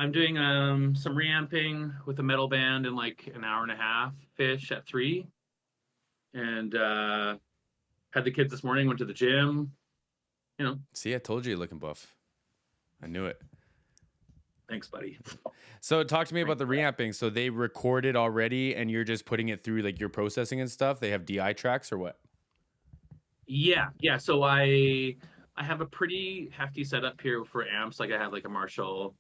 I'm doing some reamping with a metal band in like an hour and a half ish at 3. And had the kids this morning, went to the gym, you know. See, I told you you're looking buff. I knew it. Thanks, buddy. So talk to me about the reamping. So they recorded already and you're just putting it through like your processing and stuff. They have DI tracks or what? Yeah. So I have a pretty hefty setup here for amps. Like I have like a Marshall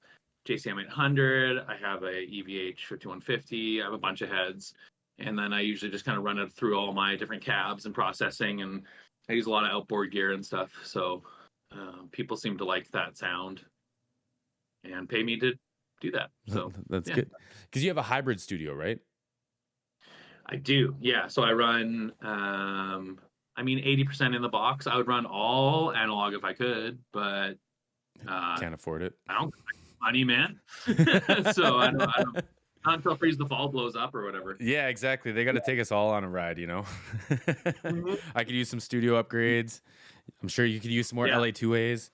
JCM 800. I have a EVH 5150. I have a bunch of heads, and then I usually just kind of run it through all my different cabs and processing. And I use a lot of outboard gear and stuff. So people seem to like that sound and pay me to do that. So That's yeah, good. Because you have a hybrid studio, right? I do. Yeah. So I run. I mean, 80% in the box. I would run all analog if I could, but Can't afford it. I don't got money, man. So I don't not until Freeze the Fall blows up or whatever. Yeah, exactly. They got to take us all on a ride, you know? Mhm. I could use some studio upgrades. I'm sure you could use some more Yeah. LA2As.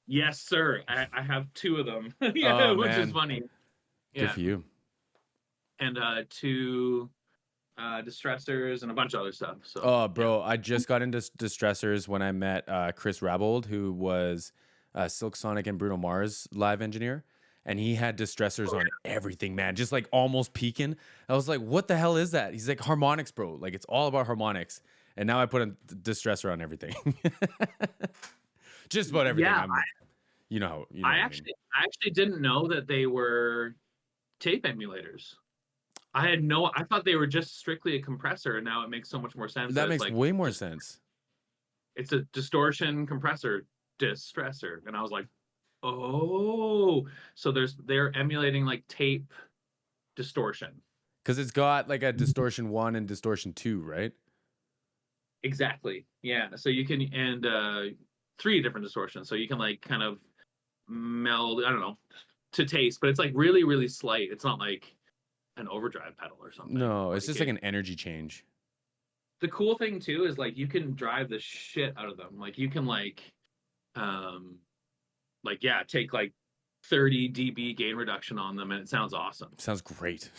Yes, sir. I have 2 of them. Yeah, Oh, which is man. funny. Good Yeah. for you. And 2 distressors and a bunch of other stuff. So Oh, yeah. bro, I just got into distressors when I met Chris Rabold, who was Silk Sonic and Bruno Mars live engineer. And he had distressors on everything, man, just like almost peaking. I was like, what the hell is that? He's like, harmonics, bro. Like, it's all about harmonics. And now I put a distressor on everything. Just about everything. Yeah, You know what I mean. I actually didn't know that they were tape emulators. I thought they were just strictly a compressor, and now it makes so much more sense that That it's makes like way more just sense. it's a distortion compressor distressor. And I was like, oh, so they're emulating like tape distortion. Because it's got like a distortion 1 and distortion 2, right? Exactly. Yeah. So you can and 3 different distortions. So you can like kind of meld, I don't know, to taste, but it's like really, really slight. It's not like an overdrive pedal or something. No, it's Like just like it an energy change. the cool thing too is like you can drive the shit out of them. Like you can um yeah, take like 30 dB gain reduction on them and it sounds awesome. Sounds great.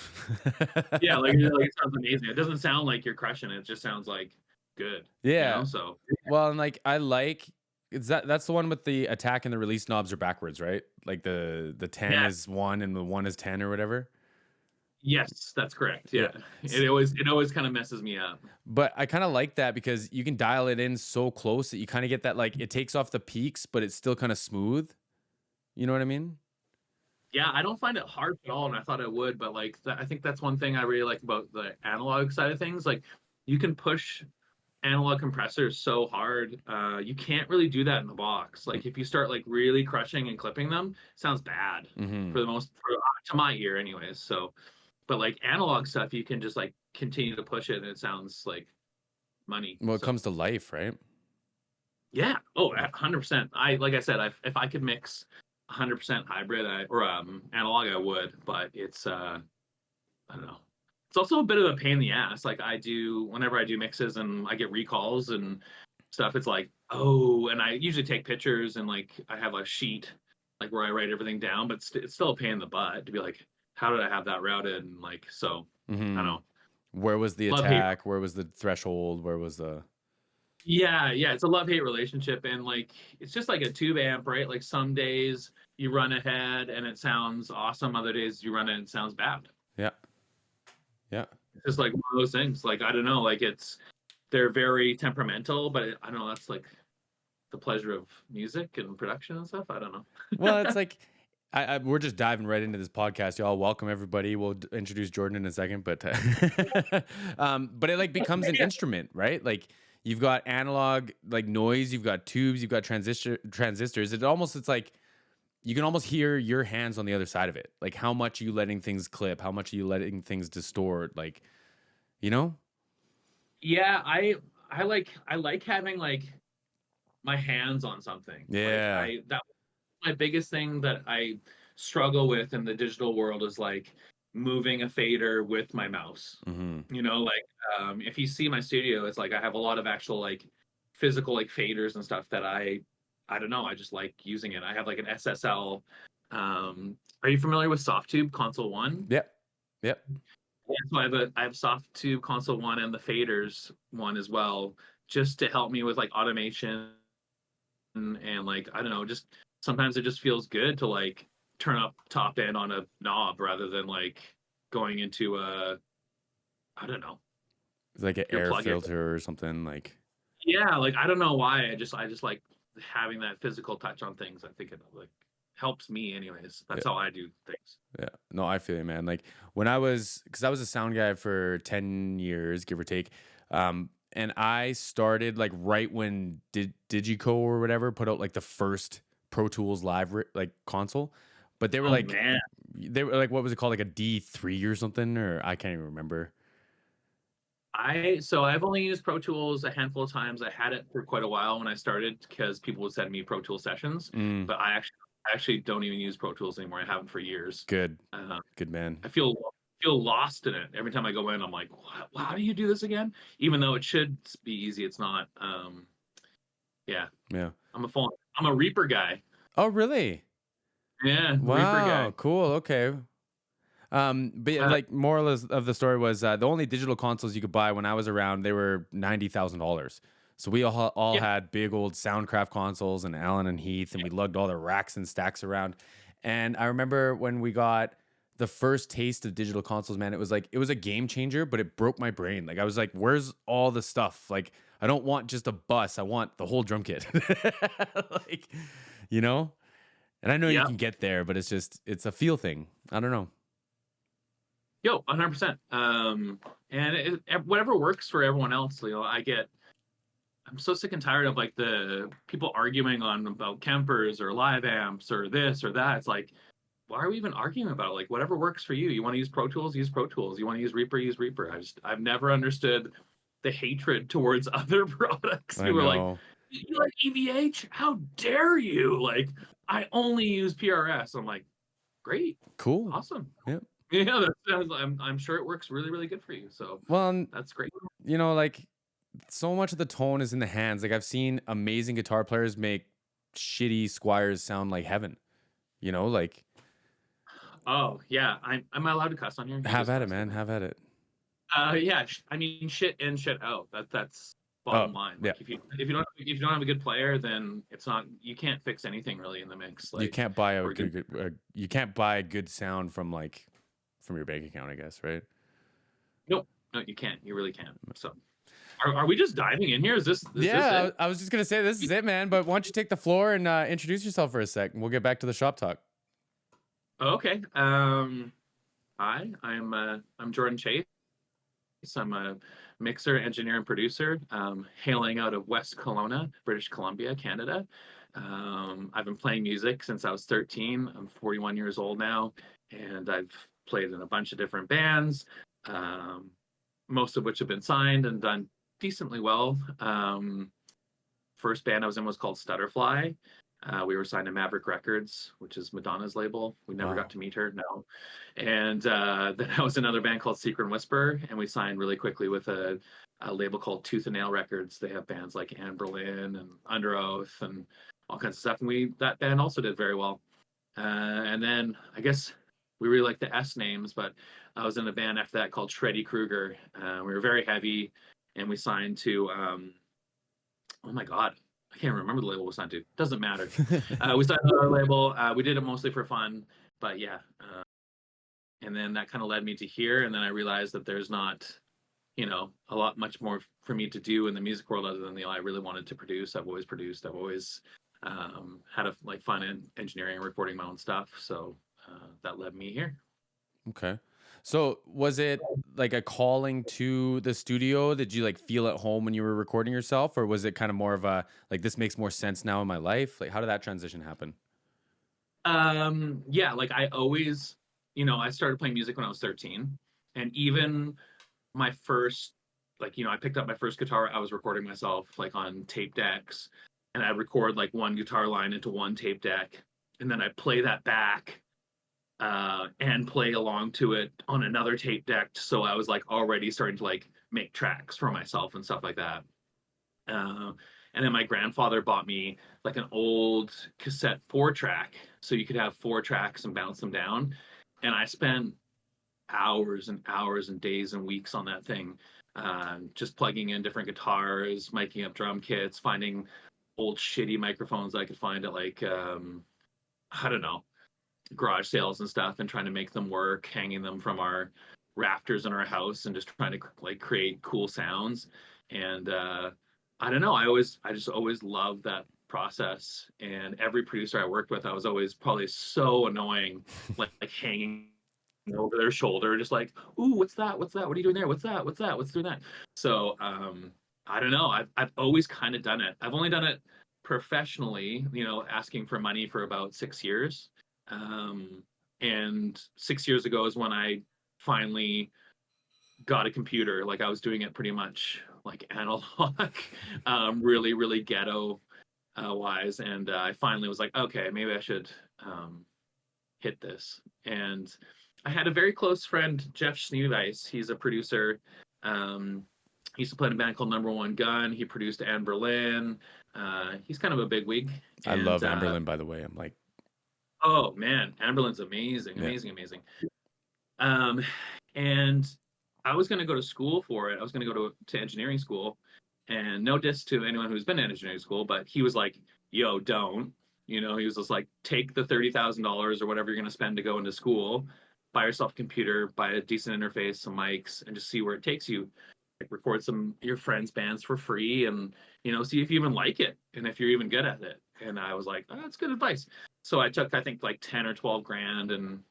Yeah, like it sounds amazing. It doesn't sound like you're crushing it. It just sounds like good, you Yeah. know? So Well, and like I like it's that's the one with the attack and the release knobs are backwards, right? Like the 10 yeah, is 1 and the 1 is 10 or whatever. yes, that's correct. Yeah. Yeah. It always kind of messes me up. But I kind of like that because you can dial it in so close that you kind of get that like it takes off the peaks, but it's still kind of smooth. You know what I mean? Yeah, I don't find it hard at all, and I thought I would, but like I think that's one thing I really like about the analog side of things. Like you can push analog compressors so hard. You can't really do that in the box. Like if you start like really crushing and clipping them, it sounds bad Mm-hmm. for the most to my ear anyways. So but like analog stuff, you can just like continue to push it and it sounds like money. Well, it So comes to life, right? yeah, oh, 100%. Like I said, if I could mix 100% hybrid or analog, I would. But it's I don't know. It's also a bit of a pain in the ass. Like I do whenever I do mixes and I get recalls and stuff. It's like oh, and I usually take pictures and like I have a sheet like where I write everything down. But it's still a pain in the butt to be like, how did I have that routed? And like so, I don't Mm-hmm. know. Where was the Love hate. attack? Where was the threshold? Where was the Yeah, it's a love hate relationship, and like it's just like a tube amp, right? Like some days you run ahead and it sounds awesome, other days you run it and it sounds bad. Yeah. Yeah. It's just like one of those things. Like I don't know, like they're very temperamental, but I don't know. That's like the pleasure of music and production and stuff. I don't Well, it's know. like we're just diving right into this podcast, y'all. Welcome everybody. We'll introduce Jordan in a second, but but it like becomes an instrument, right? Like you've got analog like noise, you've got tubes, you've got transistors. It's like you can almost hear your hands on the other side of it. Like how much are you letting things clip? How much are you letting things distort? Like, you know? Yeah, I like having like my hands on something. Like Yeah. that my biggest thing that I struggle with in the digital world is like moving a fader with my mouse. Mm-hmm. You know, like if you see my studio, it's like I have a lot of actual like physical like faders and stuff that I don't know, I just like using it. I have like an SSL Are you familiar with Softtube Console One? Yep. Yep. Yeah, so I have Softtube Console One and the Faders one as well, just to help me with like automation and like I don't know, just sometimes it just feels good to like turn up top end on a knob rather than like going into a I don't know It's like an your air plug-in. filter or something like. Yeah, like I don't know why. I just like having that physical touch on things. I think it like helps me anyways. Yeah. That's how I do things. Yeah. No, I feel you, man. Like because I was a sound guy for 10 years, give or take. And I started like right when Digico or whatever put out like the first Pro Tools live like console, but Oh man. they were like, what was it called? Like a D3 or something, or I can't even remember. I've only used Pro Tools a handful of times. I had it for quite a while when I started because people would send me Pro Tool sessions, Mm, but I actually don't even use Pro Tools anymore. I haven't for years. good. Uh, Good man. I feel lost in it every time I go in. I'm like, how do you do this again? Even though it should be easy, it's not. Yeah, Yeah. I'm a Reaper guy. Oh, really? Yeah, Reaper Wow. guy. Cool. Okay. But yeah, Uh, like moral of the story was the only digital consoles you could buy when I was around, they were $90,000. So we all yeah, had big old Soundcraft consoles and Allen and Heath, and we lugged all the racks and stacks around. And I remember when we got the first taste of digital consoles, man, it was a game changer, but it broke my brain. Like I was like, where's all the stuff? Like I don't want just a bus, I want the whole drum kit. Like, you know? And I know you yeah. can get there, but it's a feel thing. I don't know. Yo, 100%. And whatever works for everyone else. You know, I'm so sick and tired of like the people arguing on about Kempers or live amps or this or that. It's like, why are we even arguing about it? Like, whatever works for you. You want to use Pro Tools, use Pro Tools. You want to use Reaper. I've never understood the hatred towards other products. I You were like, know. you like EVH? How dare you? Like, I only use PRS. I'm like, great, Cool. awesome. Yep. Yeah, I'm sure it works really, really good for you. So Well, that's great. like so much of the tone is in the hands. Like I've seen amazing guitar players make shitty Squires sound like heaven. Like Oh yeah, am I allowed to cuss on here? You have just at it, cussed, man. didn't Have at it. Yeah. I mean, shit in, shit out. That's Oh, bottom line. yeah. Like if you don't have a good player, then it's not you can't fix anything really in the mix. You Like can't buy a or good. you can't buy a good sound from from your bank account, I guess, right? Nope, no, you can't. You really can't. So are we just diving in here? Is this Yeah, it? I was just gonna say this is it, man. But why don't you take the floor and introduce yourself for a sec, and we'll get back to the shop talk. Okay. Hi, I'm Jordan Chase. I'm a mixer, engineer, and producer, hailing out of West Kelowna, British Columbia, Canada. I've been playing music since I was 13. I'm 41 years old now, and I've played in a bunch of different bands, um, most of which have been signed and done decently well. First band I was in was called Stutterfly. We were signed to Maverick Records, which is Madonna's label. We never got Wow. to meet her, no. And then I was in another band called Secret and Whisper, and we signed really quickly with a label called Tooth and Nail Records. They have bands like Anne Berlin and Under Oath and all kinds of stuff. And that band also did very well. And then I guess we really like the S names, but I was in a band after that called Shreddy Krueger. We were very heavy, and we signed to oh my god, I can't remember the label we signed to. Doesn't matter. We signed to our label. We did it mostly for fun, but yeah. And then that kind of led me to here, and then I realized that there's not, a lot much more for me to do in the music world other than I really wanted to produce. I've always produced. I've always had a like fun in engineering and recording my own stuff. So that led me here. Okay. So was it like a calling to the studio? Did you like feel at home when you were recording yourself, or was it kind of more of a like this makes more sense now in my life? Like how did that transition happen? Yeah, like I always, I started playing music when I was 13, and even my first, like, I picked up my first guitar. I was recording myself like on tape decks, and I record like one guitar line into one tape deck, and then I play that back and play along to it on another tape deck. So I was like already starting to like make tracks for myself and stuff like that. Uh, and then my grandfather bought me like an old cassette 4-track so you could have 4 tracks and bounce them down. And I spent hours and hours and days and weeks on that thing, just plugging in different guitars, miking up drum kits, finding old shitty microphones I could find at like I don't know, garage sales and stuff, and trying to make them work, hanging them from our rafters in our house, and just trying to like create cool sounds. And I don't know, I just always loved that process. And every producer I worked with, I was always probably so annoying, like hanging over their shoulder, just like, "Ooh, what's that? What's that? What are you doing there? What's that? What's that? What's doing that?" So I don't know. I've always kind of done it. I've only done it professionally, asking for money for about 6 years. And 6 years ago is when I finally got a computer. Like I was doing it pretty much like analog, really, really ghetto wise. And I finally was like, okay, maybe I should hit this. And I had a very close friend, Jeff Schneeweiss. He's a producer. He used to play in a band called Number One Gun. He produced Anne Berlin. He's kind of a big wig. I And love Amberlin, by the way. I'm like, oh man, Anne Berlin's amazing, yeah. amazing, amazing. Um, and I was going to go to school for it. I was going to go to engineering school, and no diss to anyone who's been to engineering school, but he was like, "Yo, don't." He was just like, "Take the $30,000 or whatever you're going to spend to go into school, buy yourself a computer, buy a decent interface, some mics, and just see where it takes you. Like, record some your friends' bands for free, and see if you even like it, and if you're even good at it." And I was like, "Oh, that's good advice." So I took, I think, like 10 or 12 grand, and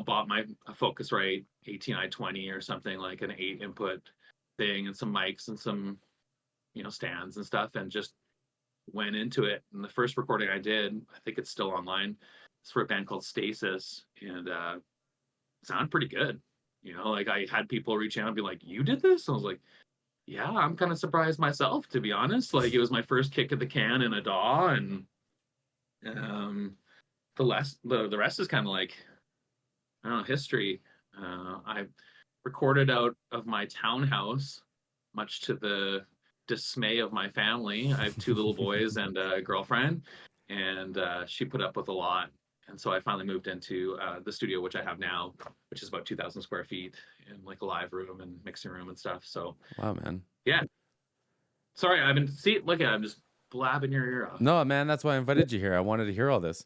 bought my a Focusrite 18i20 or something, like an 8 input thing, and some mics and some stands and stuff, and just went into it. And the first recording I did, I think it's still online, it's for a band called Stasis, and it sounded pretty good. Like I had people reach out and be like, "You did this?" I was like, "Yeah, I'm kind of surprised myself, to be honest." Like it was my first kick of the can in a DAW, and um the rest is kind of like, I don't know, history. I recorded out of my townhouse, much to the dismay of my family. I have 2 little boys and a girlfriend, and she put up with a lot. And so I finally moved into the studio, which I have now, which is about 2,000 square feet, and like a live room and mixing room and stuff. So Wow, man. yeah, sorry, I've been look at, I'm just blabbing your ear off. No, man, that's why I invited you here. I wanted to hear all this.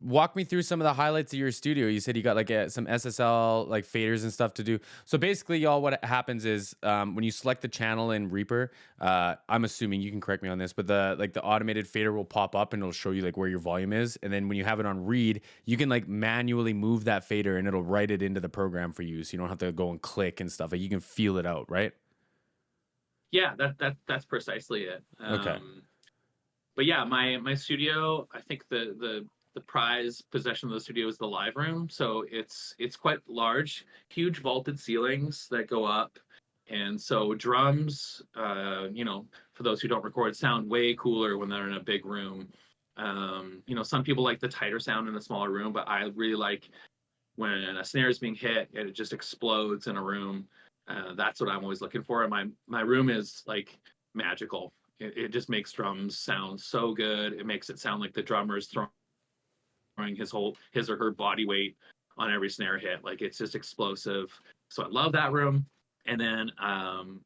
Walk me through some of the highlights of your studio. You said you got like some SSL like faders and stuff to do. So basically, y'all, what happens is when you select the channel in Reaper, I'm assuming you can correct me on this, but the automated fader will pop up and it'll show you like where your volume is. And then when you have it on read, you can like manually move that fader and it'll write it into the program for you. So you don't have to go and click and stuff. Like you can feel it out, right? Yeah, that's precisely it. Okay. But yeah, my studio, I think the prize possession of the studio is the live room. So it's quite large, huge vaulted ceilings that go up. And so drums, for those who don't record, sound way cooler when they're in a big room. Some people like the tighter sound in a smaller room, but I really like when a snare is being hit and it just explodes in a room. That's what I'm always looking for. And my room is like magical. It just makes drums sound so good. It makes it sound like the drummer is throwing his or her body weight on every snare hit. Like it's just explosive. So I love that room. And then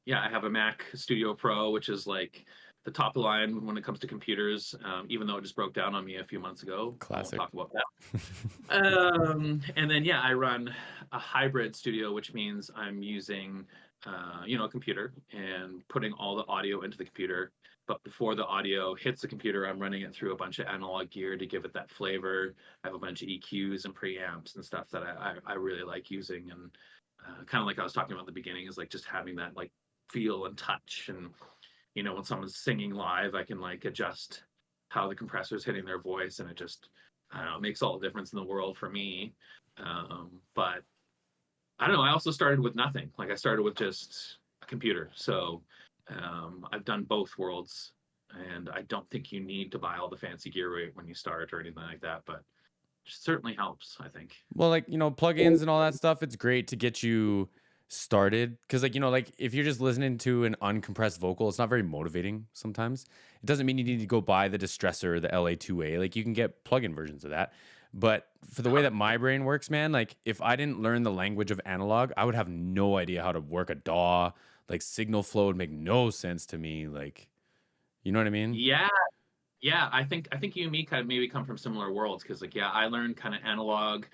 yeah, I have a Mac Studio Pro, which is like the top of the line when it comes to computers, even though it just broke down on me a few months ago. Classic. I won't talk about that. And then yeah, I run a hybrid studio, which means I'm using a computer and putting all the audio into the computer. But before the audio hits the computer, I'm running it through a bunch of analog gear to give it that flavor. I have a bunch of EQs and preamps and stuff that I really like using. And kind of like I was talking about at the beginning, is like just having that like feel and touch. And when someone's singing live, I can like adjust how the compressor's hitting their voice, and it just, I don't know, it makes all the difference in the world for me. But I don't know. I also started with nothing. Like I started with just a computer. So I've done both worlds, and I don't think you need to buy all the fancy gear when you start or anything like that. But it certainly helps, I think. Well, like, plugins and all that stuff, it's great to get you started, because like, like if you're just listening to an uncompressed vocal, it's not very motivating sometimes. It doesn't mean you need to go buy the distressor, the LA2A. Like you can get plug-in versions of that. But for the way that my brain works, man, like if I didn't learn the language of analog, I would have no idea how to work a DAW. Like signal flow would make no sense to me. Like, you know what I mean? Yeah, yeah. I think you and me kind of maybe come from similar worlds because like yeah, I learned kind of analog,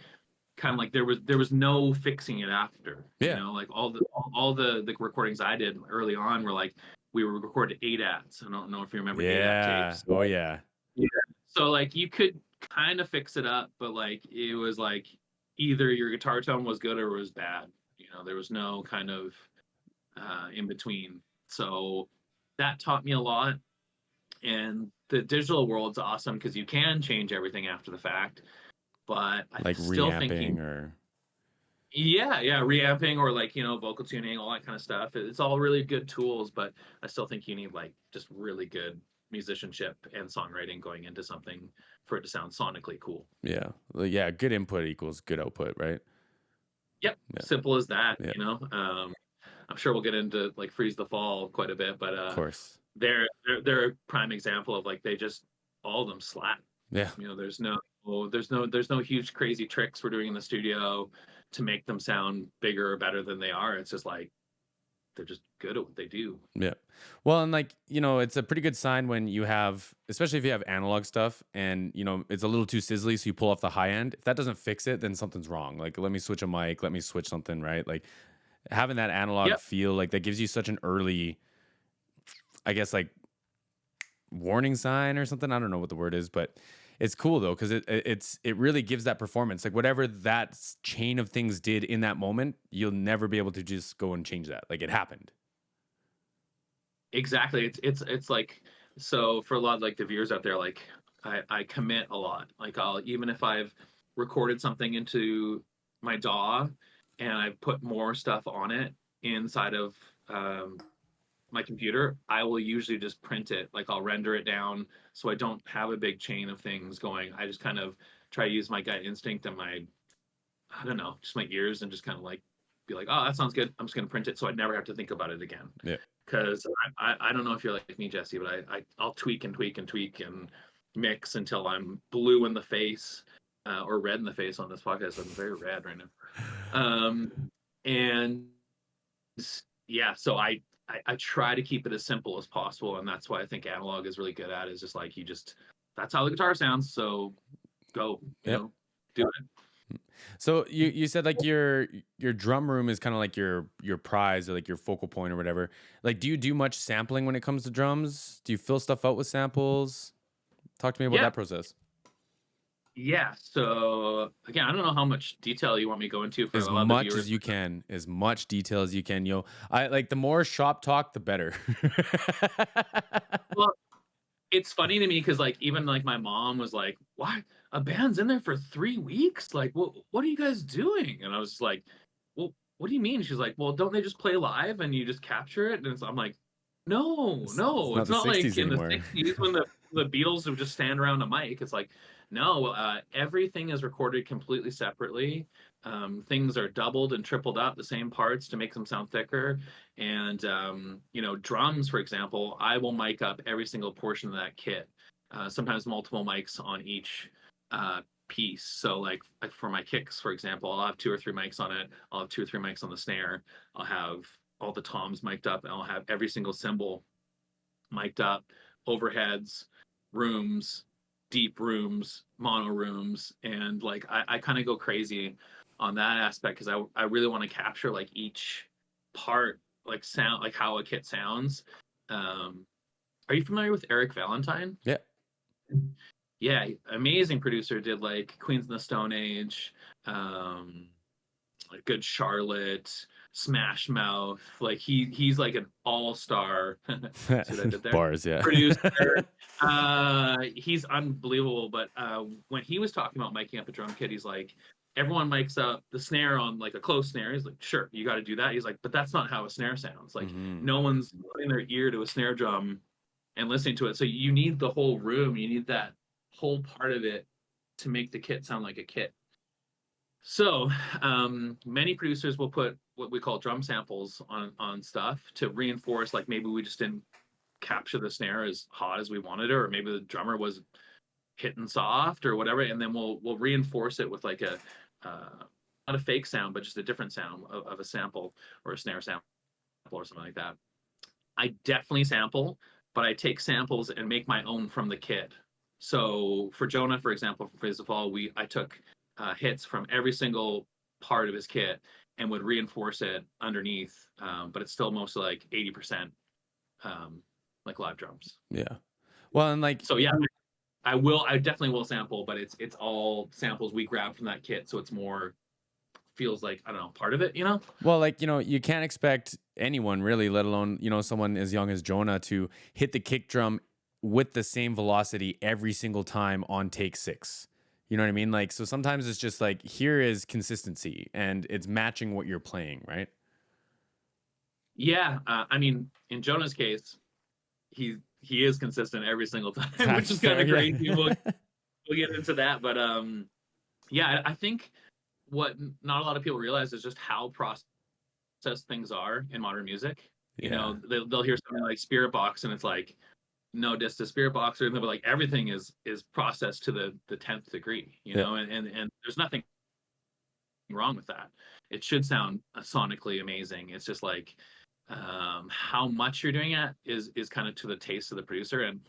kind of like there was no fixing it after. You Yeah. know, like all the recordings I did early on were like we were recorded 8-ats. I don't know if you remember 8-at Yeah. tapes. Oh yeah. Yeah. So like you could kind of fix it up, but like it was like either your guitar tone was good or it was bad. You know, there was no kind of in between. So that taught me a lot. And the digital world's awesome because you can change everything after the fact. But I Like still think reamping or yeah, reamping or like, vocal tuning, all that kind of stuff. It's all really good tools, but I still think you need like just really good musicianship and songwriting going into something for it to sound sonically cool. yeah. Yeah, good input equals good output, right? Yep, Yeah. simple as that, Yeah. I'm sure we'll get into like Freeze the Fall quite a bit, but Of course. they're a prime example of like they just all of them slap. Yeah. There's no huge crazy tricks we're doing in the studio to make them sound bigger or better than they are. It's just like they're just good at what they do. Yeah. Well, and like, it's a pretty good sign when you have, especially if you have analog stuff and, it's a little too sizzly. So you pull off the high end. If that doesn't fix it, then something's wrong. Like, let me switch a mic, let me switch something, right? Like having that analog Yep. feel, like that gives you such an early, I guess, like warning sign or something. I don't know what the word is, but it's cool though, because it really gives that performance. Like whatever that chain of things did in that moment, you'll never be able to just go and change that. Like it happened. Exactly. It's like so for a lot of like the viewers out there, like I commit a lot. Like I'll even if I've recorded something into my DAW and I've put more stuff on it inside of my computer, I will usually just print it. Like I'll render it down so I don't have a big chain of things going. I just kind of try to use my gut instinct and I don't know, just my ears and just kind of like be like, oh, that sounds good. I'm just gonna print it so I never have to think about it again. Yeah. Because I don't know if you're like me, Jesse, but I'll tweak and tweak and tweak and mix until I'm blue in the face or red in the face on this podcast. I'm very red right now. And yeah, so I try to keep it as simple as possible, and that's why I think analog is really good at is just like that's how the guitar sounds. So go, Yep. do it. So you said like your drum room is kind of like your prize or like your focal point or whatever. Like, do you do much sampling when it comes to drums? Do you fill stuff out with samples? Talk to me about Yeah, that process. yeah. So again, I don't know how much detail you want me to go into for As a lot of the much viewers. as you can, as much detail as you can, yo. I like the more shop talk, the better. Well, it's funny to me because like even like my mom was like, "Why a band's in there for 3 weeks? Like, what are you guys doing?" And I was like, "Well, what do you mean?" She's like, "Well, don't they just play live and you just capture it?" And I'm like, "No, It's no, not it's the not like 60s in the anymore. '60s when the Beatles would just stand around a mic." It's like, no, everything is recorded completely separately. Things are doubled and tripled up the same parts to make them sound thicker. And drums, for example, I will mic up every single portion of that kit. Sometimes multiple mics on each piece. So like for my kicks, for example, I'll have 2 or 3 mics on it. I'll have 2 or 3 mics on the snare. I'll have all the toms mic'd up, and I'll have every single cymbal mic'd up, overheads, rooms, deep rooms, mono rooms, and like I kind of go crazy on that aspect because I really want to capture like each part, like sound, like how a kit sounds. Are you familiar with Eric Valentine? Yeah. Yeah, amazing producer. Did like Queens of the Stone Age, um, like Good Charlotte, Smash Mouth. Like he's like an all-star. See what I did there? Bars, yeah. Producer. He's unbelievable. But when he was talking about miking up a drum kit, he's like, everyone mics up the snare on like a close snare. He's like, sure, you got to do that. He's like, but that's not how a snare sounds. Like Mhm. no one's putting their ear to a snare drum and listening to it. So you need the whole room. You need that whole part of it to make the kit sound like a kit. So many producers will put what we call drum samples on stuff to reinforce, like maybe we just didn't capture the snare as hot as we wanted it, or maybe the drummer was hitting soft or whatever, and then we'll reinforce it with like a not a fake sound, but just a different sound of a sample or a snare sample or something like that. I definitely sample, but I take samples and make my own from the kit. So for Jonah, for example, from Phase of Fall, I took hits from every single part of his kit and would reinforce it underneath, but it's still mostly like 80% like live drums. Yeah. Well, and like, So yeah, I definitely will sample, but it's all samples we grab from that kit, so it's more feels like, I don't know, part of it, you know? well, like, you can't expect anyone really, let alone, someone as young as Jonah to hit the kick drum with the same velocity every single time on take 6. You know what I mean? Like, so sometimes it's just like, here is consistency and it's matching what you're playing, right? Yeah, I mean, in Jonah's case, he is consistent every single time, which That's is kind fair. of Yeah. crazy. We'll get into that, but yeah, I think what not a lot of people realize is just how processed things are in modern music. You Yeah. know, they'll hear something like Spirit Box, and it's like no diss to Spirit Box, or but like everything is processed to the 10th degree. You Yeah. know, and there's nothing wrong with that. It should sound sonically amazing. It's just like how much you're doing it is kind of to the taste of the producer, and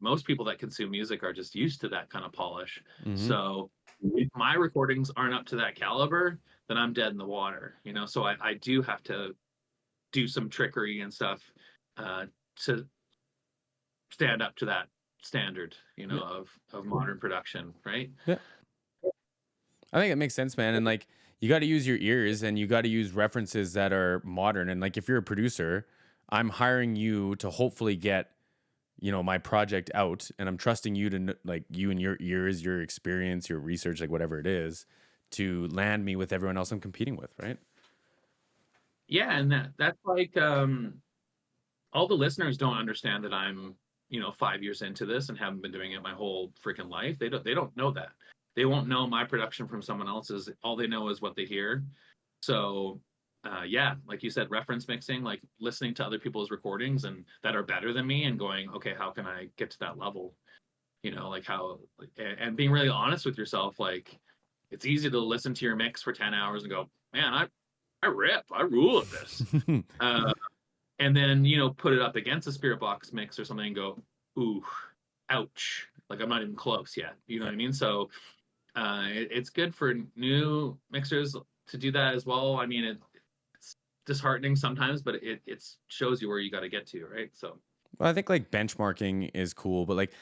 most people that consume music are just used to that kind of polish. Hmm. So if my recordings aren't up to that caliber, then I'm dead in the water, you know. So I do have to do some trickery and stuff uh, to stand up to that standard, you know, Yeah. of modern production, right? Yeah. I think it makes sense, man. And like, you got to use your ears and you got to use references that are modern. And like, if you're a producer, I'm hiring you to hopefully get, my project out, and I'm trusting you to like, you and your ears, your experience, your research, like whatever it is, to land me with everyone else I'm competing with, right? Yeah, and that's like all the listeners don't understand that I'm, 5 years into this and haven't been doing it my whole freaking life. They don't know that. They won't know my production from someone else's. All they know is what they hear. So yeah, like you said, reference mixing, like listening to other people's recordings and that are better than me and going, okay, how can I get to that level? Like how and being really honest with yourself, like it's easy to listen to your mix for 10 hours and go, man, I rip, I rule at this. Uh, and then put it up against a Spirit Box mix or something and go, ooh, ouch, like I'm not even close yet, you know Yeah. what I mean? So it's good for new mixers to do that as well. I mean, it's disheartening sometimes, but it shows you where you got to get to, right? So Well, I think like benchmarking is cool, but like,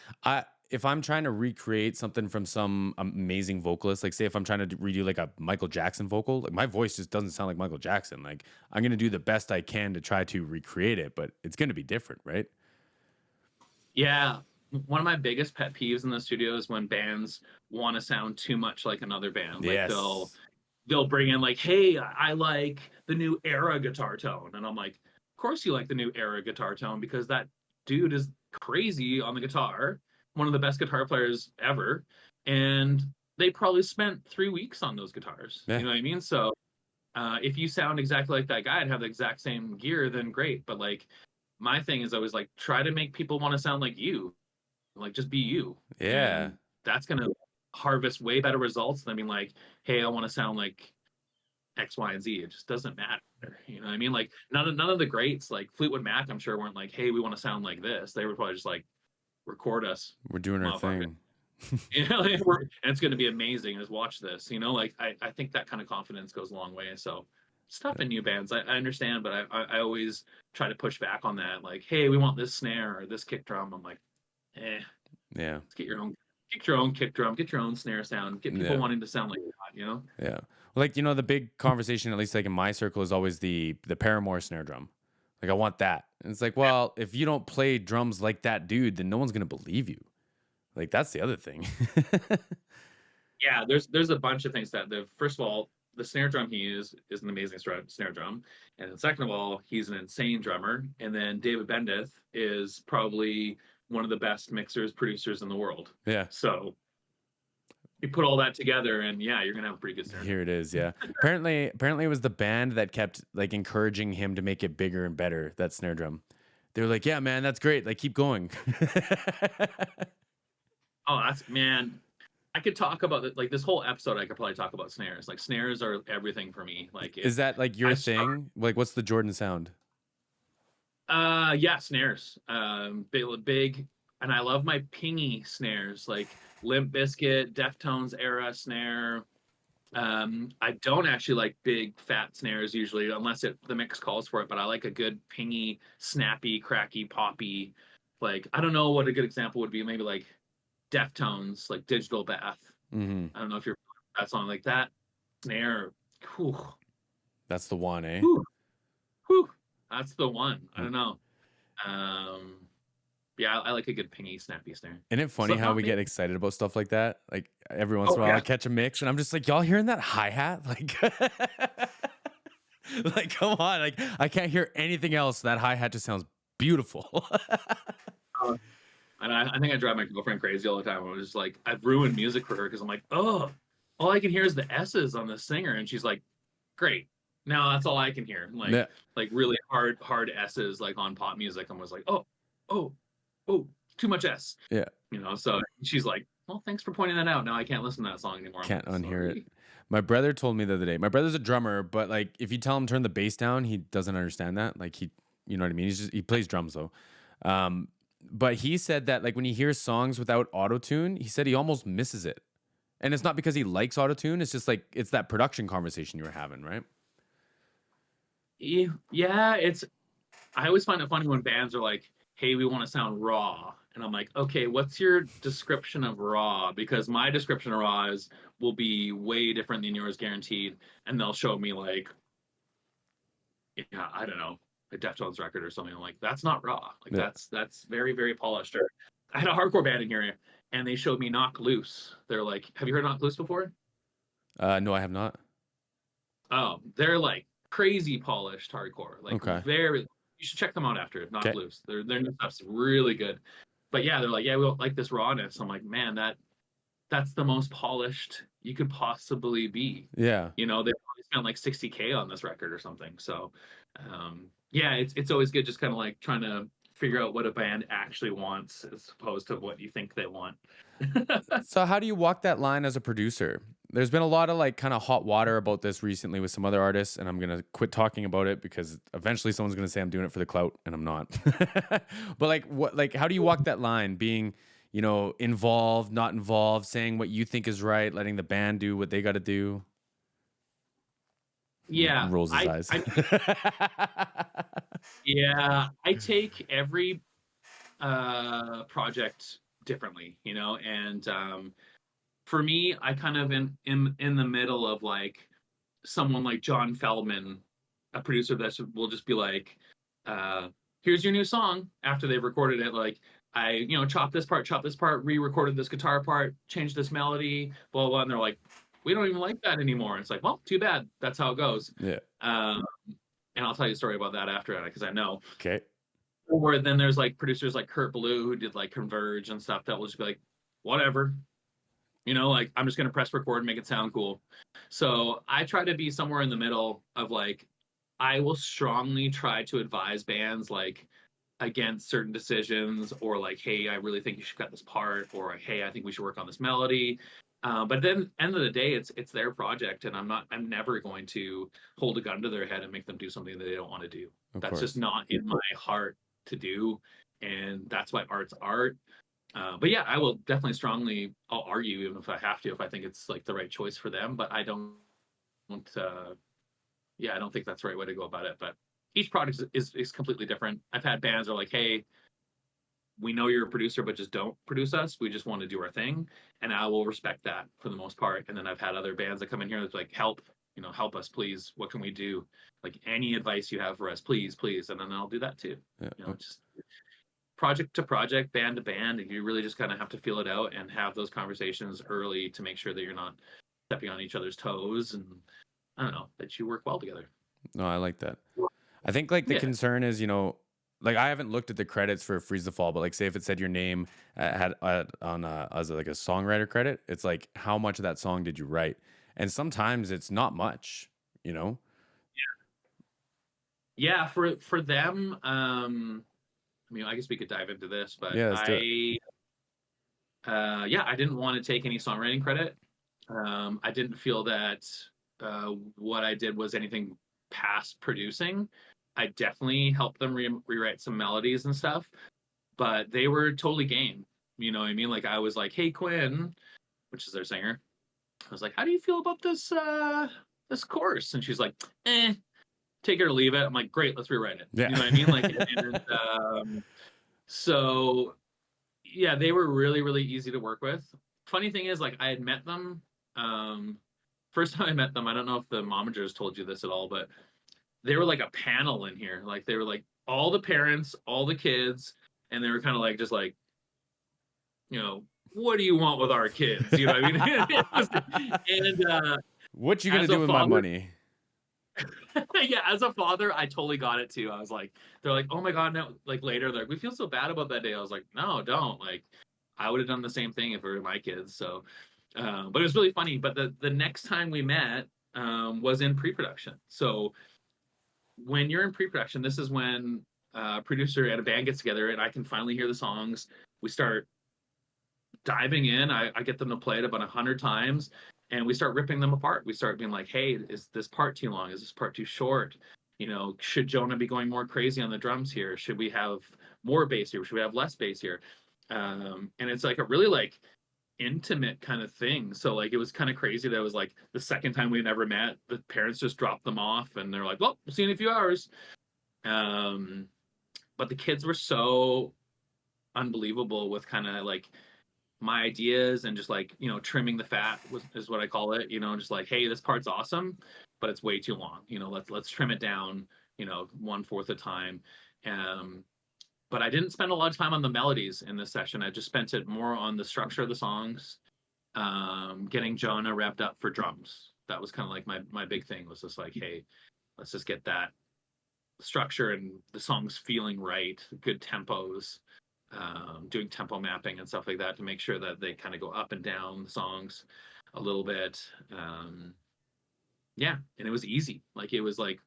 if I'm trying to recreate something from some amazing vocalist, like say if I'm trying to redo like a Michael Jackson vocal, like my voice just doesn't sound like Michael Jackson. Like, I'm gonna do the best I can to try to recreate it, but it's gonna be different, right? yeah, one of my biggest pet peeves in the studio is when bands want to sound too much like another band. Like they'll Yes. they'll bring in like, hey, I like the new era guitar tone, and I'm like, of course you like the new era guitar tone because that dude is crazy on the guitar, one of the best guitar players ever, and they probably spent 3 weeks on those guitars. Yeah. You know what I mean? So if you sound exactly like that guy and have the exact same gear, then great. But like my thing is always like try to make people want to sound like you, like just be you, Yeah. and that's gonna harvest way better results than being like, hey, I want to sound like X, Y, and Z. It just doesn't matter. You know what I mean? Like none of the greats, like Fleetwood Mac, I'm sure weren't like, hey, we want to sound like this. They were probably just like, record us, We're doing our motherfucker. thing. And it's going to be amazing. Just watch this. Like I think that kind of confidence goes a long way. So stuff in new bands, I understand, but I always try to push back on that. Like, hey, we want this snare or this kick drum. I'm like, Yeah. let's get your own kick drum, get your own snare sound, get people Yeah. wanting to sound like that. Yeah. Well, like, the big conversation, at least like in my circle, is always the Paramore snare drum. Like, I want that. And it's like, well, if you don't play drums like that dude, then no one's gonna believe you. Like, that's the other thing. Yeah, there's a bunch of things that the first of all, the snare drum he is an amazing snare drum, and then second of all, he's an insane drummer. And then David Bendeth is probably one of the best mixers producers in the world. Yeah. So you put all that together, and yeah, you're gonna have a pretty good snare drum. Here it is, yeah. Apparently it was the band that kept like encouraging him to make it bigger and better, that snare drum. They were like, "Yeah, man, that's great. Like keep going." Oh, that's man. I could talk about it like this whole episode. I could probably talk about snares. Like snares are everything for me. Like Is that like I your start. thing? Like what's the Jordan sound? Yeah, snares. Big, and I love my pingy snares, like Limp Bizkit, Deftones era snare. I don't actually like big fat snares usually, unless the mix calls for it. But I like a good pingy, snappy, cracky, poppy. Like I don't know what a good example would be. Maybe like Deftones, like Digital Bath. Mhm. I don't know if you're that song like that snare. Whew, That's the one, eh? whew, whew, that's the one. I Mm. don't know. Um, yeah, I like a good pingy, snappy snare. Isn't it funny how Slipknot, we maybe? get excited about stuff like that? Like every once Oh in a while I yeah. catch a mix and I'm just like, "Y'all hearing that hi-hat?" Like like come on, like I can't hear anything else. That hi-hat just sounds beautiful. Uh, and I think I drive my girlfriend crazy all the time. I was just like, I've ruined music for her because I'm like, oh, all I can hear is the S's on the singer, and she's like, great. Now that's all I can hear. Yeah. Like really hard S's like on pop music. I was like, oh, oh, oh, too much S. Yeah. So she's like, well, thanks for pointing that out. Now I can't listen to that song anymore. I'm Can't like, unhear it. sorry. My brother told me the other day. My brother's a drummer, but like if you tell him turn the bass down, he doesn't understand that. Like you know what I mean? He plays drums though. Um, but he said that like when he hears songs without auto tune, he said he almost misses it. And it's not because he likes auto tune. It's just like it's that production conversation you were having, right? Yeah, I always find it funny when bands are like, "Hey, we want to sound raw," and I'm like, "Okay, what's your description of raw?" Because my description of raw will be way different than yours, guaranteed. And they'll show me like, yeah, I don't know, a Deftones record or something. I'm like, that's not raw. Like Yeah. that's very very polished. Or I had a hardcore band in here, and they showed me Knock Loose. They're like, "Have you heard Knock Loose before?" No, I have not. Oh, they're like crazy polished hardcore. Like Okay. very. You should check them out after Knock Okay. Loose. Their new stuff's really good. But yeah, they're like, yeah, we don't like this rawness. I'm like, man, that's the most polished you could possibly be. Yeah. They probably spent like 60K on this record or something. So yeah, it's always good just kind of like trying to figure out what a band actually wants as opposed to what you think they want. So how do you walk that line as a producer? There's been a lot of like kind of hot water about this recently with some other artists, and I'm gonna quit talking about it because eventually someone's gonna say I'm doing it for the clout, and I'm not. But like how do you walk that line, being involved, not involved, saying what you think is right, letting the band do what they got to do? Yeah, Rolls his eyes. I take every project differently, and for me, I kind of in the middle of like someone like John Feldman, a producer that will just be like, here's your new song after they've recorded it. Like I, chop this part, re-recorded this guitar part, changed this melody, blah blah. And they're like, we don't even like that anymore. And it's like, well, too bad. That's how it goes. Yeah. Um, and I'll tell you a story about that after because I know. Okay. Or then there's like producers like Kurt Ballou who did like Converge and stuff that will just be like, whatever, like I'm just gonna press record and make it sound cool. So I try to be somewhere in the middle of like, I will strongly try to advise bands like against certain decisions or like, hey, I really think you should cut this part, or hey, I think we should work on this melody. But then end of the day, it's their project, and I'm never going to hold a gun to their head and make them do something that they don't want to do. Of That's just course. not in my heart to do, and that's why art's art. But yeah, I will definitely I'll argue even if I have to, if I think it's like the right choice for them. But I don't, yeah, I don't think that's the right way to go about it. But each product is completely different. I've had bands that are like, hey, we know you're a producer, but just don't produce us. We just want to do our thing. And I will respect that for the most part. And then I've had other bands that come in here that's like, help, help us, please. What can we do? Like any advice you have for us, please, please. And then I'll do that too. Yeah. Just project to project, band to band, and you really just kind of have to feel it out and have those conversations early to make sure that you're not stepping on each other's toes, and I don't know, that you work well together. No, I like that. I think like the Yeah. concern is, like I haven't looked at the credits for Freeze the Fall, but like say if it said your name had on as like a songwriter credit, it's like how much of that song did you write? And sometimes it's not much, you know? Yeah, for them, I mean, I guess we could dive into this, but Yeah, let's do it. yeah, I didn't want to take any songwriting credit. I didn't feel that what I did was anything past producing. I definitely helped them rewrite some melodies and stuff, but they were totally game. You know what I mean? Like I was like, "Hey Quinn," which is their singer. I was like, "How do you feel about this course?" And she's like, "Eh, take it or leave it." I'm like, "Great, let's rewrite it." Yeah. You know what I mean? Like, and so yeah, they were really, really easy to work with. Funny thing is, like, I had met them. Um, First time I met them, I don't know if the momagers told you this at all, but they were like a panel in here. Like, they were like all the parents, all the kids, and they were kind of like, just like, what do you want with our kids? You know what I mean? And What you gonna as do a with my father, money? yeah, as a father, I totally got it too. I was like, they're like, oh my God, no, like later, they're like, we feel so bad about that day. I was like, no, don't. Like, I would have done the same thing if it were my kids. So, but it was really funny. But the next time we met was in pre-production. So when you're in pre-production, this is when a producer and a band gets together, and I can finally hear the songs. We start diving in. I get them to play it about 100 times, and we start ripping them apart. We start being like, hey, is this part too long? Is this part too short? Should Jonah be going more crazy on the drums here? Should we have more bass here? Should we have less bass here? And it's like a really like intimate kind of thing. So like it was kind of crazy that it was like the second time we never met, the parents just dropped them off and they're like, well, we'll see you in a few hours. Um, but the kids were so unbelievable with kind of like my ideas and just like trimming the fat is what I call it. Just like, hey, this part's awesome, but it's way too long. Let's trim it down. 1/4 the time. Um, but I didn't spend a lot of time on the melodies in this session. I just spent it more on the structure of the songs, getting Jonah revved up for drums. That was kind of like my big thing was just like, hey, let's just get that structure and the songs feeling right, good tempos, doing tempo mapping and stuff like that to make sure that they kind of go up and down the songs a little bit. Yeah, and it was easy. Like it was like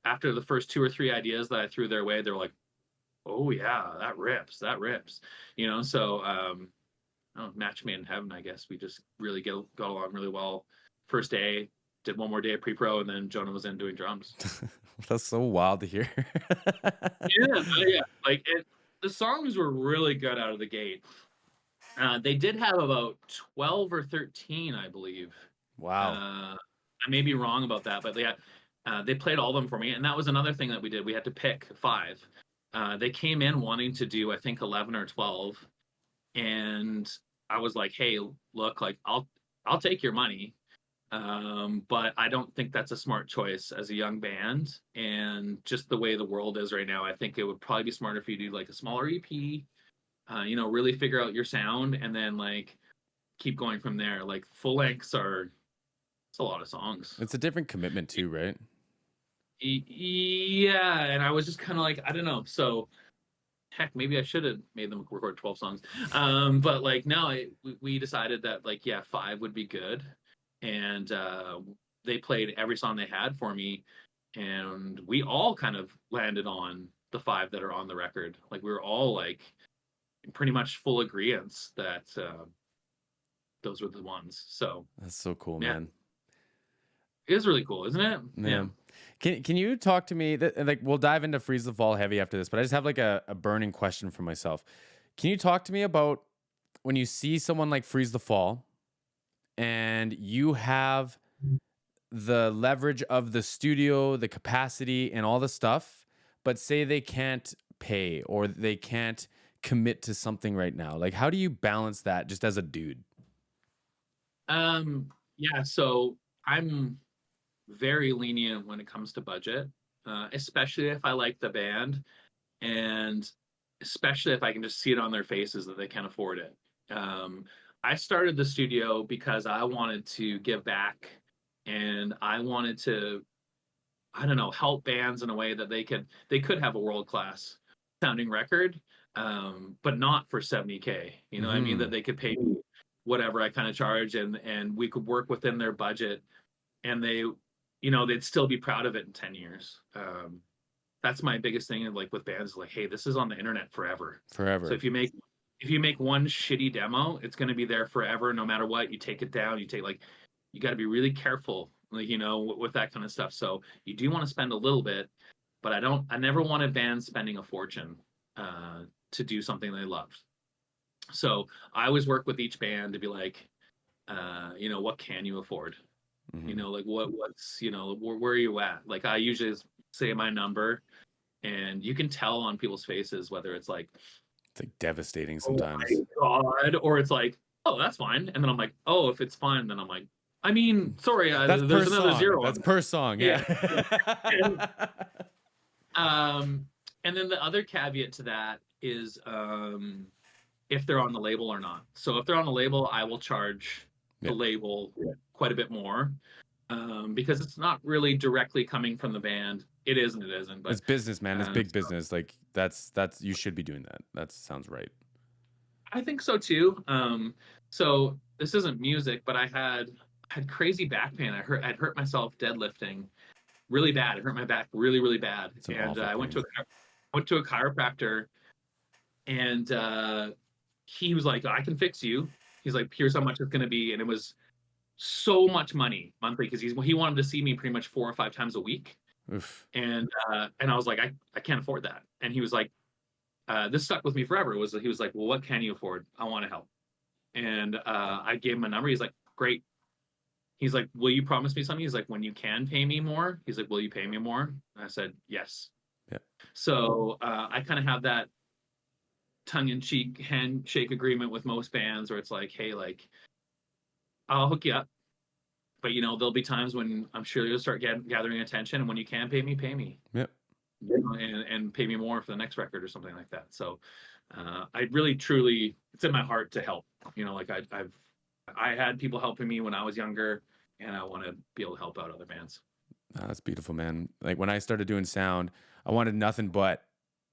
after the first two or three ideas that I threw their way, they're like, "Oh yeah, that rips, that rips," So oh, match made in heaven, I guess. We just really got along really well. First day, did one more day of pre-pro, and then Jonah was in doing drums. That's so wild to hear. Yeah, yeah. Like the songs were really good out of the gate. They did have about 12 or 13, I believe. Wow. I may be wrong about that, but they played all of them for me, and that was another thing that we did. We had to pick five. They came in wanting to do, I think, 11 or 12, and I was like, "Hey, look, like I'll take your money, but I don't think that's a smart choice as a young band, and just the way the world is right now, I think it would probably be smarter if you do like a smaller EP, really figure out your sound, and then like keep going from there. Like full lengths are it's a lot of songs. It's a different commitment too, right? Yeah, and I was just kind of like, I don't know. So heck, maybe I should have made them record 12 songs. But like no, we decided that like yeah, five would be good, and they played every song they had for me, and we all kind of landed on the five that are on the record. Like we were all like pretty much full agreement that those were the ones. So That's so cool, yeah, man. it is really cool, isn't it? Yeah. Yeah. Can you talk to me that like we'll dive into Freeze the Fall heavy after this, but I just have like a burning question for myself. Can you talk to me about when you see someone like Freeze the Fall and you have the leverage of the studio, the capacity, and all the stuff, but say they can't pay or they can't commit to something right now? Like, how do you balance that just as a dude? Yeah, so I'm very lenient when it comes to budget, especially if I like the band and especially if I can just see it on their faces that they can't afford it. Um, I started the studio because I wanted to give back and I wanted to, I don't know, help bands in a way that they could have a world class sounding record, but not for 70K. You know what I mean? That they could pay me whatever I kind of charge, and we could work within their budget, and they'd still be proud of it in 10 years. That's my biggest thing, like with bands, like, hey, this is on the internet forever. So Forever. if you make one shitty demo, it's going to be there forever, no matter what. You take it down, you got to be really careful, like, with that kind of stuff. So you do want to spend a little bit, but I never want a band spending a fortune to do something they love. So I always work with each band to be like, what can you afford? Like what's, where are you at? Like, I usually say my number, and you can tell on people's faces whether it's like, It's like devastating oh sometimes. my God, or it's like, oh, that's fine. And then I'm like, oh, if it's fine, then I'm like, I mean, sorry, That's per there's another song. zero That's on per song. Yeah. there. And then the other caveat to that is if they're on the label or not. So if they're on the label, I will charge the label quite a bit more, because it's not really directly coming from the band. It is and it isn't. But It's business, man. It's big business. Like that's you should be doing that. That sounds right. I think so too. So this isn't music, but I had crazy back pain. I'd hurt myself deadlifting really bad. It hurt my back really, really bad. It's an And awful I went pain. to a chiropractor, and he was like, I can fix you. He's like, here's how much it's going to be. And it was so much money monthly, because he wanted to see me pretty much 4 or 5 times a week. Oof. And I was like, I can't afford that. And he was like, this stuck with me forever. He was like, well, what can you afford? I want to help. And I gave him a number. He's like, great. He's like, will you promise me something? He's like, when you can pay me more, he's like, will you pay me more? And I said, yes. Yeah. So I kind of have that tongue-in-cheek handshake agreement with most bands, where it's like, hey, like, I'll hook you up, but there'll be times when I'm sure you'll start gathering attention, and when you can pay me, pay me. Yep. And pay me more for the next record or something like that. So I really truly, it's in my heart to help. Like I had people helping me when I was younger, and I want to be able to help out other bands. That's beautiful, man. Like when I started doing sound, I wanted nothing but,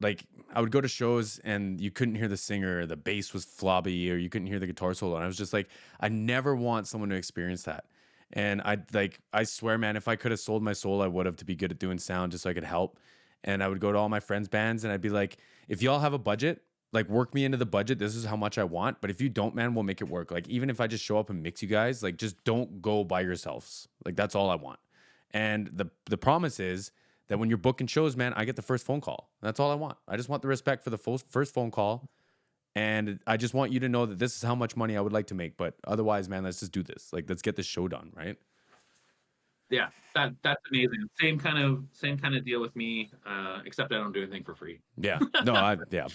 like, I would go to shows and you couldn't hear the singer, the bass was flobby, or you couldn't hear the guitar solo. And I was just like, I never want someone to experience that. And I swear, man, if I could have sold my soul, I would have, to be good at doing sound, just so I could help. And I would go to all my friends' bands and I'd be like, if y'all have a budget, like, work me into the budget. This is how much I want. But if you don't, man, we'll make it work. Like, even if I just show up and mix you guys, like, just don't go by yourselves. Like, that's all I want. And the promise is that when you're booking shows, man, I get the first phone call. That's all I want. I just want the respect for the first phone call. And I just want you to know that this is how much money I would like to make. But otherwise, man, let's just do this. Like, let's get this show done, right? Yeah, that's amazing. Same kind of deal with me, except I don't do anything for free. Yeah. No, yeah.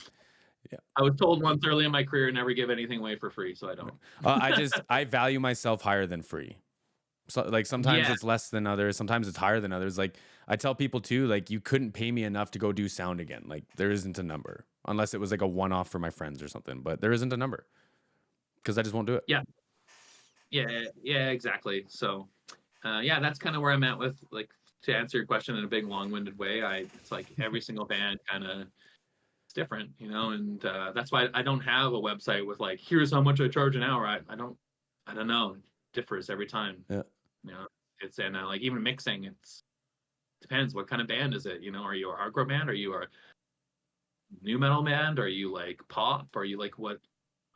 I was told once early in my career, never give anything away for free, so I don't. I value myself higher than free. So, like, sometimes Yeah. it's less than others. Sometimes it's higher than others. Like, I tell people too, like, you couldn't pay me enough to go do sound again. Like, there isn't a number, unless it was like a one-off for my friends or something. But there isn't a number, because I just won't do it. Yeah, exactly. So, yeah, that's kind of where I'm at with, like, to answer your question in a big long-winded way. It's like every single band kind of, it's different, and that's why I don't have a website with like, here's how much I charge an hour. I don't know. It differs every time. Yeah. It's, and like, even mixing, it's depends what kind of band is it. Are you a hardcore band? Are you a new metal band? Are you like pop? Are you like what?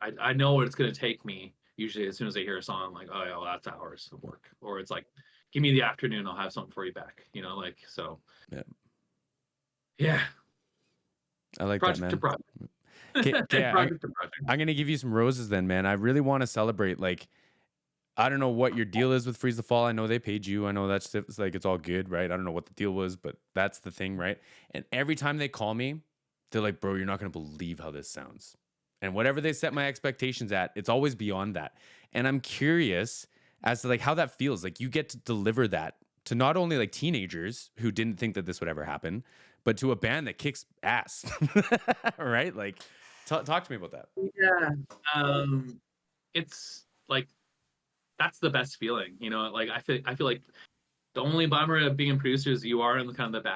I know what it's gonna take me. Usually, as soon as I hear a song, I'm like, oh yeah, well, that's hours of work. Or it's like, give me the afternoon, I'll have something for you back. Like, so. Yeah. Yeah. I like Project that, man. to project. Project to project. I'm gonna give you some roses then, man. I really want to celebrate. Like, I don't know what your deal is with Freeze the Fall. I know they paid you. I know that's, it's like, it's all good, right? I don't know what the deal was, but that's the thing, right? And every time they call me, they're like, bro, you're not going to believe how this sounds. And whatever they set my expectations at, it's always beyond that. And I'm curious as to, like, how that feels. Like, you get to deliver that to not only like teenagers who didn't think that this would ever happen, but to a band that kicks ass, right? Like, talk to me about that. Yeah. It's like, that's the best feeling, like, I feel like the only bummer of being a producer is you are in the kind of the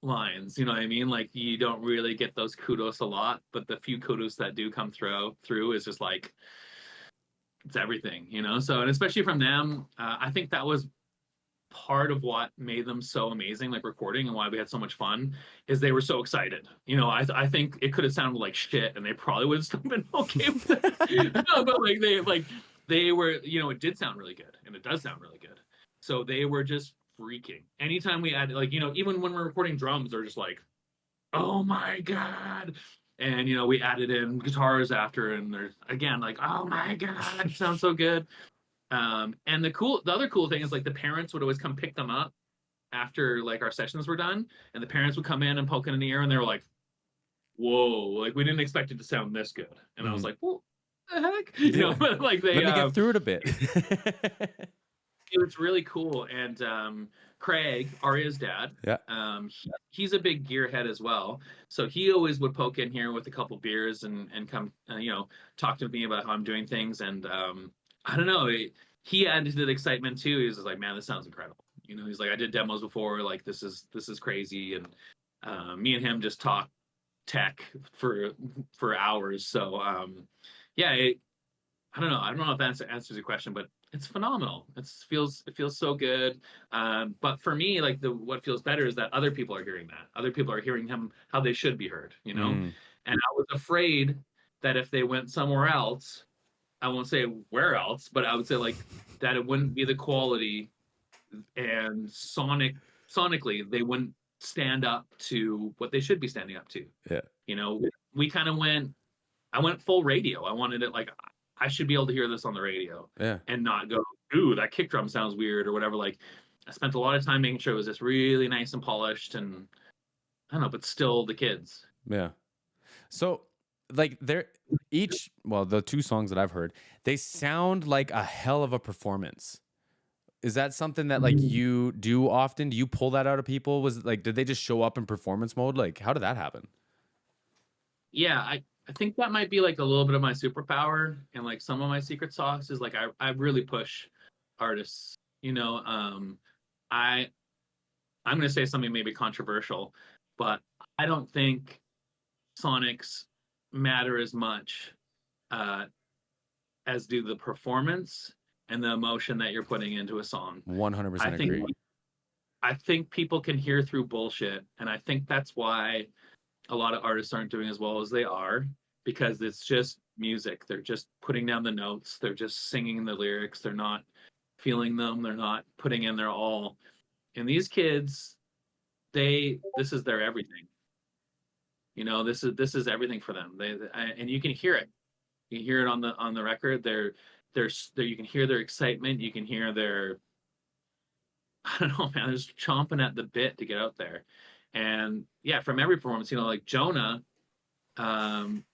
lines. You know what I mean? Like you don't really get those kudos a lot, but the few kudos that do come through is just like it's everything, you know. So and especially from them, I think that was part of what made them so amazing, like recording, and why we had so much fun, is they were so excited. You know, I think it could have sounded like shit, and they probably would have still been okay with it. No, but they were, you know, it did sound really good, and it does sound really good. So they were just freaking. Anytime we added, like, you know, even when we're recording drums, they're just like, oh my god. And you know, we added in guitars after, and there's again like, oh my god, it sounds so good. And the other cool thing is like the parents would always come pick them up after like our sessions were done, and the parents would come in and poke it in the ear, and they were like, "Whoa, like we didn't expect it to sound this good." And I was like, "Well, the heck," you know, but like Let me get through it a bit. it was really cool. And Craig, Arya's dad, Yeah. he's a big gearhead as well. So he always would poke in here with a couple beers and come, you know, talk to me about how I'm doing things. And I don't know, he added to the excitement too. He was just like, "Man, this sounds incredible." You know, he's like, "I did demos before. Like, this is crazy." And me and him just talk tech for hours. So yeah, I don't know. I don't know if that answers your question, but it's phenomenal. It feels so good. But for me, like what feels better is that other people are hearing that. Other people are hearing him how they should be heard, you know? Mm. And I was afraid that if they went somewhere else, I won't say where else, but I would say like that it wouldn't be the quality, and sonically they wouldn't stand up to what they should be standing up to. Yeah. You know, we kind of I went full radio. I wanted it like I should be able to hear this on the radio, Yeah. and not go, "Ooh, that kick drum sounds weird," or whatever. Like I spent a lot of time making sure it was just really nice and polished, and I don't know, but still the kids. Yeah. So like the two songs that I've heard, they sound like a hell of a performance. Is that something that like you do often? Do you pull that out of people? Was it like, did they just show up in performance mode? Like, how did that happen? Yeah, I think that might be like a little bit of my superpower, and like some of my secret sauce is like I really push artists. You know, I I'm gonna say something maybe controversial, but I don't think sonics matter as much uh, as do the performance and the emotion that you're putting into a song. I 100% think agree. I think people can hear through bullshit, and I think that's why a lot of artists aren't doing as well as they are, because it's just music. They're just putting down the notes. They're just singing the lyrics. They're not feeling them. They're not putting in their all. And these kids, this is their everything. You know, this is everything for them. And you can hear it. You hear it on the record. They're you can hear their excitement. You can hear their I don't know, man. They're just chomping at the bit to get out there. And yeah, from every performance, you know, like Jonah, um,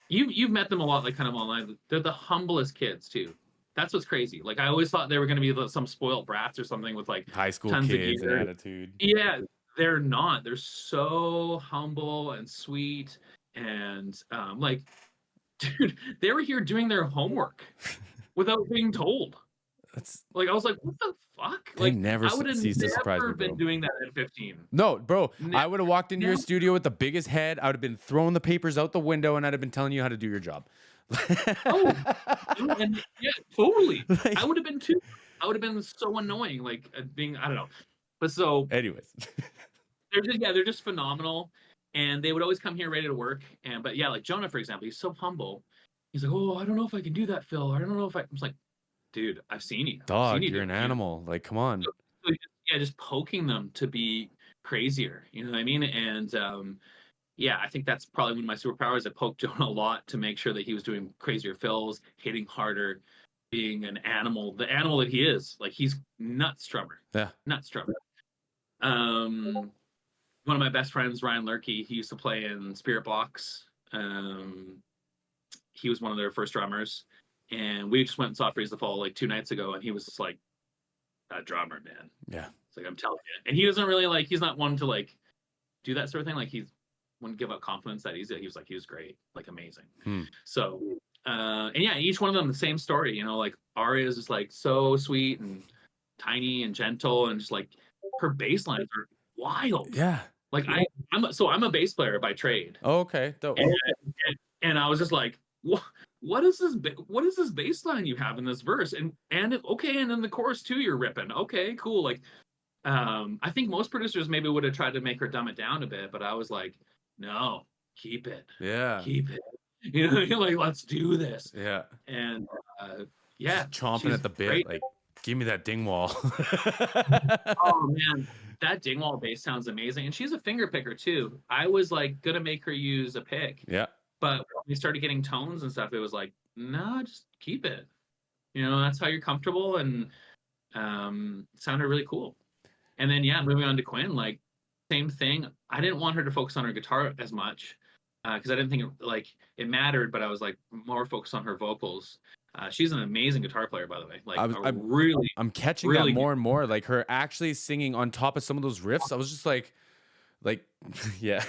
you've met them a lot, like kind of online. They're the humblest kids too. That's what's crazy. Like I always thought they were going to be some spoiled brats or something with like High school tons of kids and gear. attitude. Yeah, they're not. They're so humble and sweet, and like, dude, they were here doing their homework without being told. That's Like I was like, what the fuck? They Like never I would have cease to surprise me, never bro. been doing that at 15. No, bro. I Never, would have walked into your never. studio with the biggest head. I would have been throwing the papers out the window, and I'd have been telling you how to do your job. Oh, and yeah, totally. I Like, would have been too. I would have been so annoying, like being, I don't know. But so anyways. they're just phenomenal, and they would always come here ready to work. And but yeah, like Jonah, for example, he's so humble. He's like, "Oh, I don't know if I can do that, Phil. I don't know if I." I was like, "Dude, I've seen you. I've seen Dog, you you're do an it." You know? animal. Like, come on. So yeah, just poking them to be crazier. You know what I mean? And yeah, I think that's probably one of my superpowers. I poked Jonah a lot to make sure that he was doing crazier fills, hitting harder, being an animal, the animal that he is. Like he's nuts drummer, Yeah. nuts drummer. One of my best friends, Ryan Lurkey, he used to play in Spirit Box. He was one of their first drummers, and we just went and saw Freeze the Fall like 2 nights ago, and he was just like, "That drummer, man." Yeah. It's like I'm telling you, and he doesn't really like. He's not one to like do that sort of thing. Like he's wouldn't give up confidence that he was like he was great, like amazing. Hmm. So and yeah, each one of them the same story. You know, like Aria is just like so sweet and tiny and gentle, and just like her bass lines are wild. Yeah. Like I'm a bass player by trade, Oh, okay. Dope. and and I was just like, what is this? What is this bass line you have in this verse? Okay, and then the chorus too, you're ripping. Okay, cool. Like, I think most producers maybe would have tried to make her dumb it down a bit, but I was like, no, keep it, Yeah. keep it. You know, you're like, let's do this. Yeah. And yeah, Just chomping she's at the bit, great. like, give me that ding wall. Oh man, that Dingwall bass sounds amazing, and she's a finger picker too. I was like gonna make her use a pick, Yeah. but when we started getting tones and stuff, it was like, no, just keep it. You know, that's how you're comfortable, and it sounded really cool. And then yeah, moving on to Quinn, like same thing. I didn't want her to focus on her guitar as much because I didn't think it mattered, but I was like more focused on her vocals. She's an amazing guitar player, by the way. Like I'm catching that really more and more. Like her actually singing on top of some of those riffs. I was just like, yeah.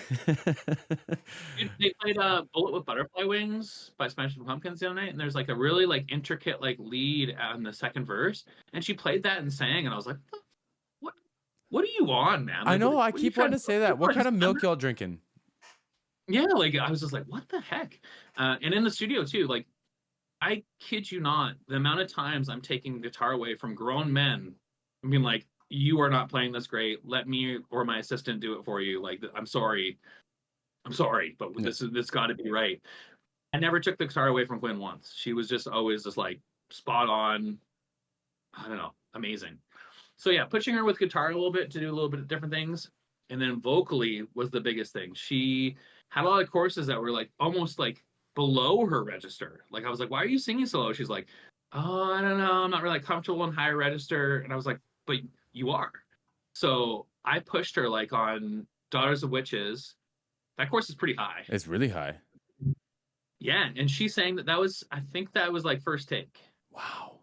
They played Bullet with Butterfly Wings by Smashing Pumpkins the other night, and there's like a really like intricate like lead on the second verse, and she played that and sang, and I was like, what? What are you on, man? I Like, know. I what are you keep wanting trying to say that. What kind of milk y'all drinking? Yeah, like I was just like, what the heck? And in the studio too, like I kid you not, the amount of times I'm taking guitar away from grown men, I mean, like, you are not playing this great. Let me or my assistant do it for you. Like, I'm sorry, but Yeah. this got to be right. I never took the guitar away from Quinn once. She was just always just like spot on. I don't know, amazing. So yeah, pushing her with guitar a little bit to do a little bit of different things, and then vocally was the biggest thing. She had a lot of courses that were like almost like below her register. Like I was like, "Why are you singing so low?" She's like, "Oh, I don't know. I'm not really comfortable in higher register." And I was like, "But you are." So I pushed her like on Daughters of Witches. That course is pretty high. It's really high. Yeah, and she sang that was I think that was like first take. Wow.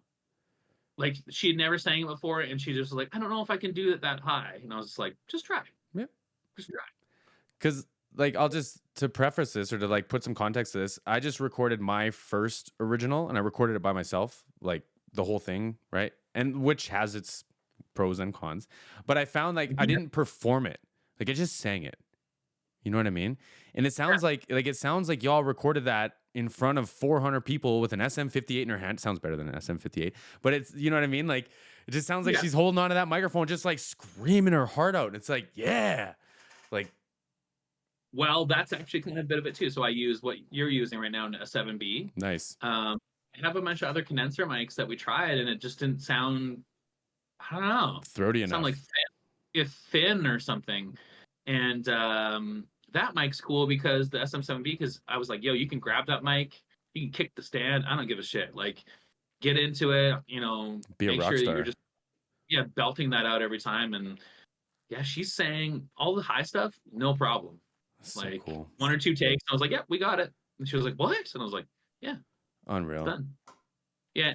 Like she had never sang it before, and she just was like, I don't know if I can do it that high. And I was just like, just try. Yeah. Just try. Because like I'll just to preface this or to like put some context to this, I just recorded my first original and I recorded it by myself, like the whole thing, right? And which has its pros and cons. But I found like I didn't perform it. Like I just sang it. You know what I mean? And it sounds like y'all recorded that in front of 400 people with an SM58 in her hand. It sounds better than an SM58, but it's, you know what I mean? Like it just sounds like she's holding on to that microphone, just like screaming her heart out. It's like, yeah, like. Well, that's actually kind of a bit of it too. So I use what you're using right now, a 7B. Nice. I have a bunch of other condenser mics that we tried, and it just didn't sound. I don't know. Throaty enough. Sound like thin or something. And that mic's cool because the SM7B. Because I was like, yo, you can grab that mic, you can kick the stand. I don't give a shit. Like, get into it. You know, Be a make rock sure that star. you're just belting that out every time. And yeah, she's saying all the high stuff, no problem. So like cool. 1 or 2 takes. I was like, yeah, we got it. And she was like, what? And I was like, yeah, unreal. Done. Yeah,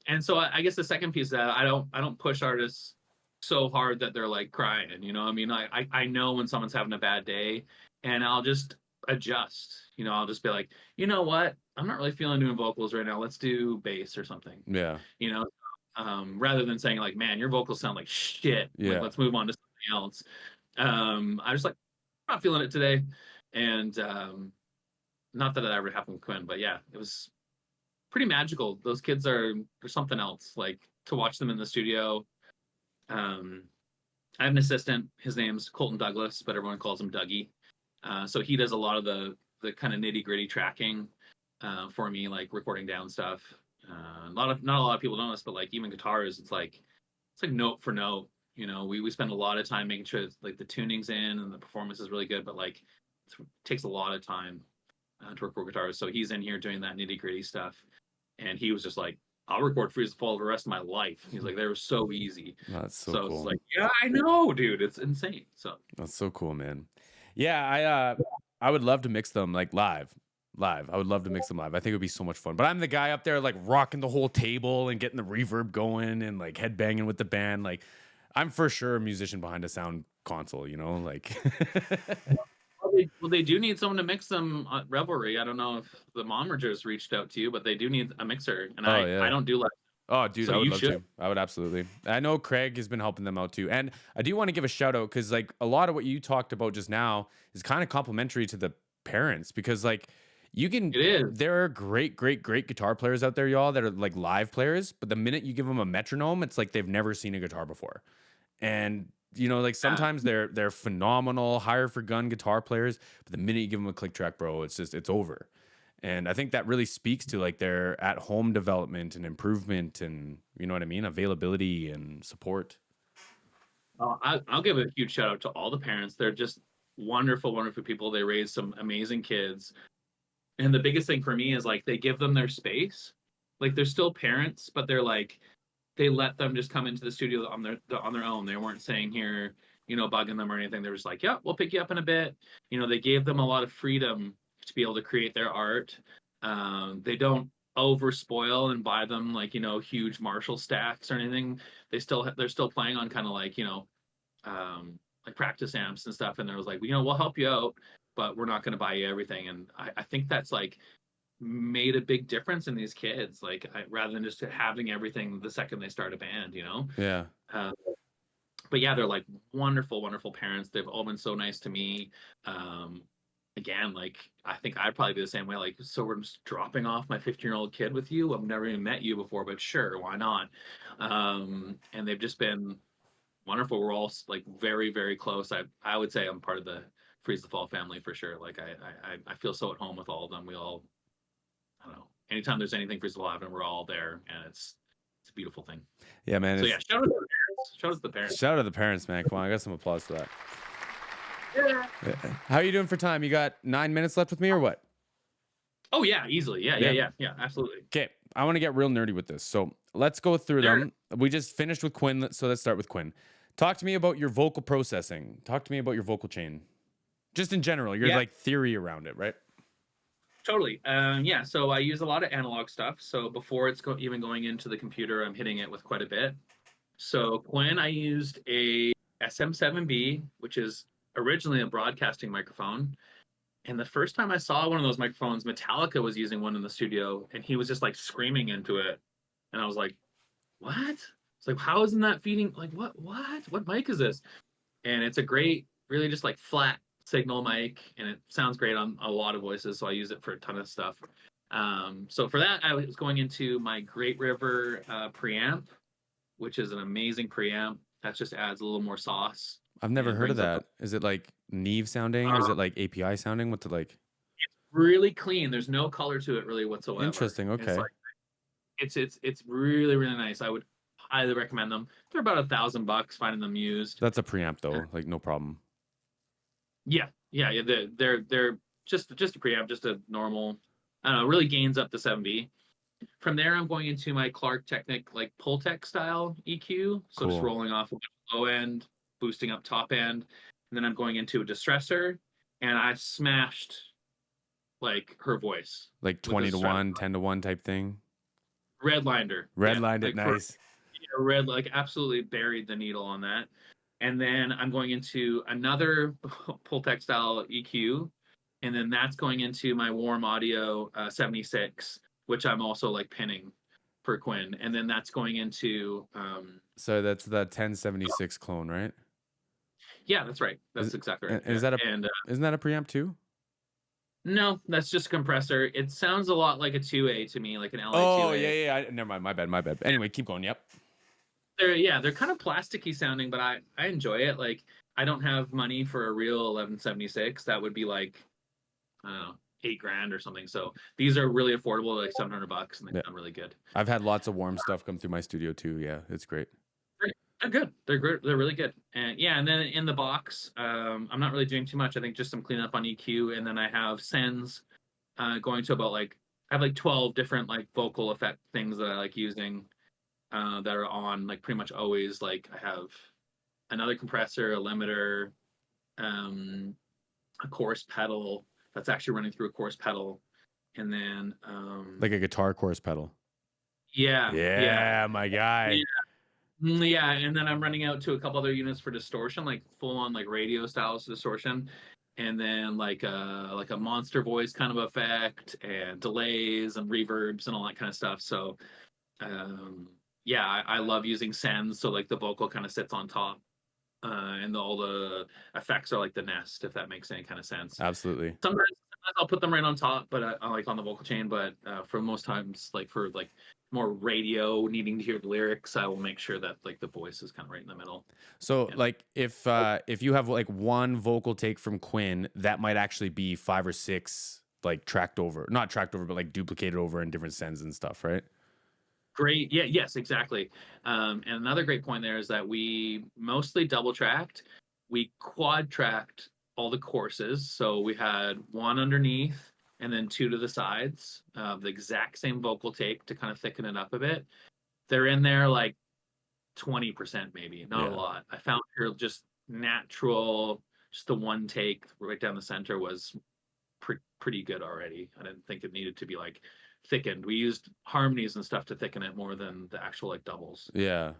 and so I guess the second piece of that I don't push artists so hard that they're like crying. You know, I mean, I know when someone's having a bad day, and I'll just adjust. You know, I'll just be like, you know what, I'm not really feeling doing vocals right now. Let's do bass or something. Yeah. You know, rather than saying like, man, your vocals sound like shit. Yeah. Like, let's move on to something else. I just like, I'm not feeling it today, and not that it ever happened with Quinn, but yeah, it was pretty magical. Those kids are something else. Like, to watch them in the studio. I have an assistant. His name's Colton Douglas, but everyone calls him Dougie. So he does a lot of the kind of nitty gritty tracking for me, like recording down stuff. Not a lot of people know this, but like even guitars, it's like note for note. You know, we spend a lot of time making sure like the tuning's in and the performance is really good, but like it takes a lot of time to record guitars. So he's in here doing that nitty gritty stuff, and he was just like, I'll record Freeze the Fall the rest of my life. He's like, they were so easy. That's so cool. It's like, yeah, I know, dude. It's insane. So that's so cool, man. Yeah, I would love to mix them like live. I would love to mix them live. I think it would be so much fun. But I'm the guy up there like rocking the whole table and getting the reverb going and like headbanging with the band. Like, I'm for sure a musician behind a sound console, you know, like. Well, they do need someone to mix them at Revelry. I don't know if the Mommers reached out to you, but they do need a mixer, and I don't do live. Oh, dude, So I would you love should. to. I would absolutely. I know Craig has been helping them out too. And I do want to give a shout out because, like, a lot of what you talked about just now is kind of complimentary to the parents because, like, you can, It is. there are great, great, great guitar players out there, y'all, that are like live players. But the minute you give them a metronome, it's like they've never seen a guitar before. And, you know, like Yeah. sometimes they're phenomenal, higher for gun guitar players. But the minute you give them a click track, bro, it's just, it's over. And I think that really speaks to like their at home development and improvement and you know what I mean? Availability and support. I'll give a huge shout out to all the parents. They're just wonderful, wonderful people. They raise some amazing kids. And the biggest thing for me is like they give them their space. Like they're still parents, but they're like they let them just come into the studio on their own. They weren't saying here, bugging them or anything. They were just like, yeah, we'll pick you up in a bit. They gave them a lot of freedom to be able to create their art. They don't over spoil and buy them like huge Marshall stacks or anything. They're still playing on kind of like like practice amps and stuff. And there was like, we'll help you out, but we're not going to buy you everything. And I think that's like made a big difference in these kids. Like rather than just having everything the second they start a band. Yeah. Uh, but yeah, they're like wonderful, wonderful parents. They've all been so nice to me. Um, Again, like I think I'd probably be the same way. Like, so we're just dropping off my 15-year-old kid with you. I've never even met you before, but sure, why not? And they've just been wonderful. We're all like very, very close. I would say I'm part of the Freeze the Fall family for sure. Like I feel so at home with all of them. We all, I don't know. Anytime there's anything Freeze the Fall happening, we're all there, and it's a beautiful thing. Yeah, man. So yeah, shout out to the parents. Shout out to the parents. Shout out to the parents, man. Come on, I got some applause for that. Yeah. How are you doing for time? You got 9 minutes left with me or what? Oh yeah, easily. Yeah, absolutely. Okay, I want to get real nerdy with this. So let's go through them. We just finished with Quinn, so let's start with Quinn. Talk to me about your vocal processing. Talk to me about your vocal chain. Just in general, your like theory around it, right? Totally. Yeah, so I use a lot of analog stuff. So before it's even going into the computer, I'm hitting it with quite a bit. So Quinn, I used a SM7B, which is originally a broadcasting microphone. And the first time I saw one of those microphones, Metallica was using one in the studio, and he was just like screaming into it. And I was like, what? It's like, how isn't that feeding? Like, what mic is this? And it's a great, really just like flat signal mic, and it sounds great on a lot of voices. So I use it for a ton of stuff. So for that, I was going into my Great River preamp, which is an amazing preamp. That just adds a little more sauce. I've never heard of that. Is it like Neve sounding or is it like API sounding? What's it like? Really clean. There's no color to it really whatsoever. Interesting. Okay. It's really, really nice. I would highly recommend them. They're about $1,000 finding them used. That's a preamp though, like no problem. Yeah. They're just a preamp, just a normal. I don't know. Really gains up to 7B. From there, I'm going into my Clark Technic like Pultec style EQ. So just rolling off a low end, boosting up top end, and then I'm going into a distressor, and I smashed like her voice, like 20-1, 10-1 type thing. Redlined her. Redlined it, nice. Red, like absolutely buried the needle on that. And then I'm going into another Pultec style EQ, and then that's going into my Warm Audio 76, which I'm also like pinning for Quinn, and then that's going into. So that's the 1076 clone, right? Yeah, that's right. That's exactly right. Is that isn't that a preamp too? No, that's just a compressor. It sounds a lot like a 2A to me, like an LA 2A. Oh yeah. Never mind. My bad. Anyway, keep going. Yep. They're kind of plasticky sounding, but I enjoy it. Like I don't have money for a real 1176. That would be like, I don't know, $8,000 or something. So these are really affordable, like $700, and they sound really good. I've had lots of warm stuff come through my studio too. Yeah, it's great. They're good. They're great. They're really good. And yeah, and then in the box, I'm not really doing too much. I think just some cleanup on EQ, and then I have sends going to about like I have like 12 different like vocal effect things that I like using that are on like pretty much always. Like I have another compressor, a limiter, a chorus pedal that's actually running through a chorus pedal, and then like a guitar chorus pedal. Yeah, my guy. Yeah, and then I'm running out to a couple other units for distortion, like full on like radio styles distortion, and then like a monster voice kind of effect, and delays and reverbs and all that kind of stuff. So yeah, I love using sends, so like the vocal kind of sits on top, and all the effects are like the nest, if that makes any kind of sense. Absolutely. Sometimes I'll put them right on top, but I like on the vocal chain. But for most times, like for like more radio needing to hear the lyrics, I will make sure that like the voice is kind of right in the middle. So And like if you have like one vocal take from Quinn, that might actually be 5 or 6 like tracked over, not tracked over, but like duplicated over in different sends and stuff, right? great, yeah, yes, exactly. And another great point there is that we mostly double tracked. We quad tracked all the courses, so we had one underneath and then two to the sides of the exact same vocal take to kind of thicken it up a bit. They're in there like 20% maybe, not a Yeah. lot. I found her just natural, just the one take right down the center was pretty good already. I didn't think it needed to be like thickened. We used harmonies and stuff to thicken it more than the actual like doubles. Yeah.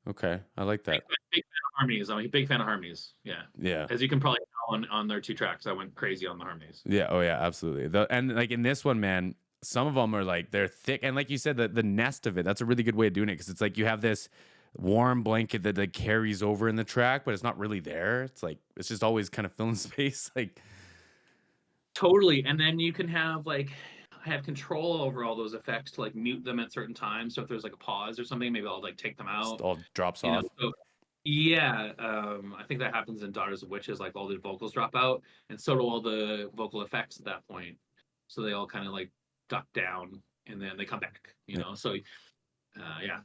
Okay. I like Big, that. big fan of harmonies. I'm a big fan of harmonies. Yeah. Yeah. As you can probably tell on their 2 tracks, I went crazy on the harmonies. Yeah. Oh yeah, absolutely. And like in this one, man, some of them are like they're thick, and like you said, the nest of it. That's a really good way of doing it because it's like you have this warm blanket that carries over in the track, but it's not really there. It's like it's just always kind of filling space. Like Totally. And then you can have like I have control over all those effects to like mute them at certain times. So if there's like a pause or something, maybe I'll like take them just out. all drops You know, off. so yeah, I think that happens in Daughters of Witches, like all the vocals drop out, and so do all the vocal effects at that point. So they all kind of like duck down and then they come back, you Yeah. know. So yeah,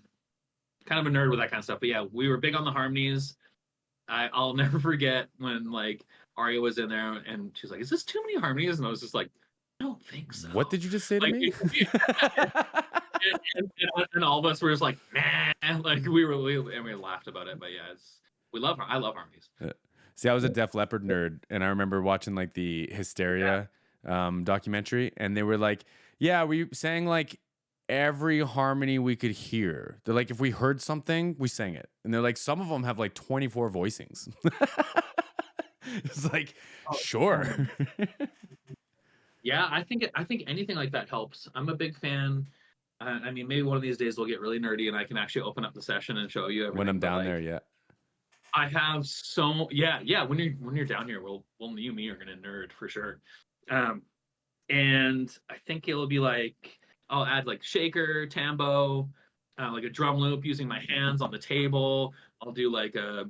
kind of a nerd with that kind of stuff. But yeah, we were big on the harmonies. I'll never forget when like Arya was in there and she's like, "Is this too many harmonies?" And I was just like, "I don't think so." What did you just say to Like, me? and all of us were just like, "Nah," like and we laughed about it. But yeah, I love harmonies. Yeah. See, I was a Def Leppard nerd, and I remember watching like the Yeah. Hysteria documentary, and they were like, "Yeah, we sang like every harmony we could hear. They're like, if we heard something, we sang it." And they're like, some of them have like 24 voicings. It's like, sure. Yeah, I think anything like that helps. I'm a big fan. I mean, maybe one of these days we'll get really nerdy and I can actually open up the session and show you When everything. I'm But down there, like, yeah. I have yeah. When you're down here, you and me are gonna nerd for sure. Um, and I think it'll be like I'll add like shaker, tambo, like a drum loop using my hands on the table. I'll do like a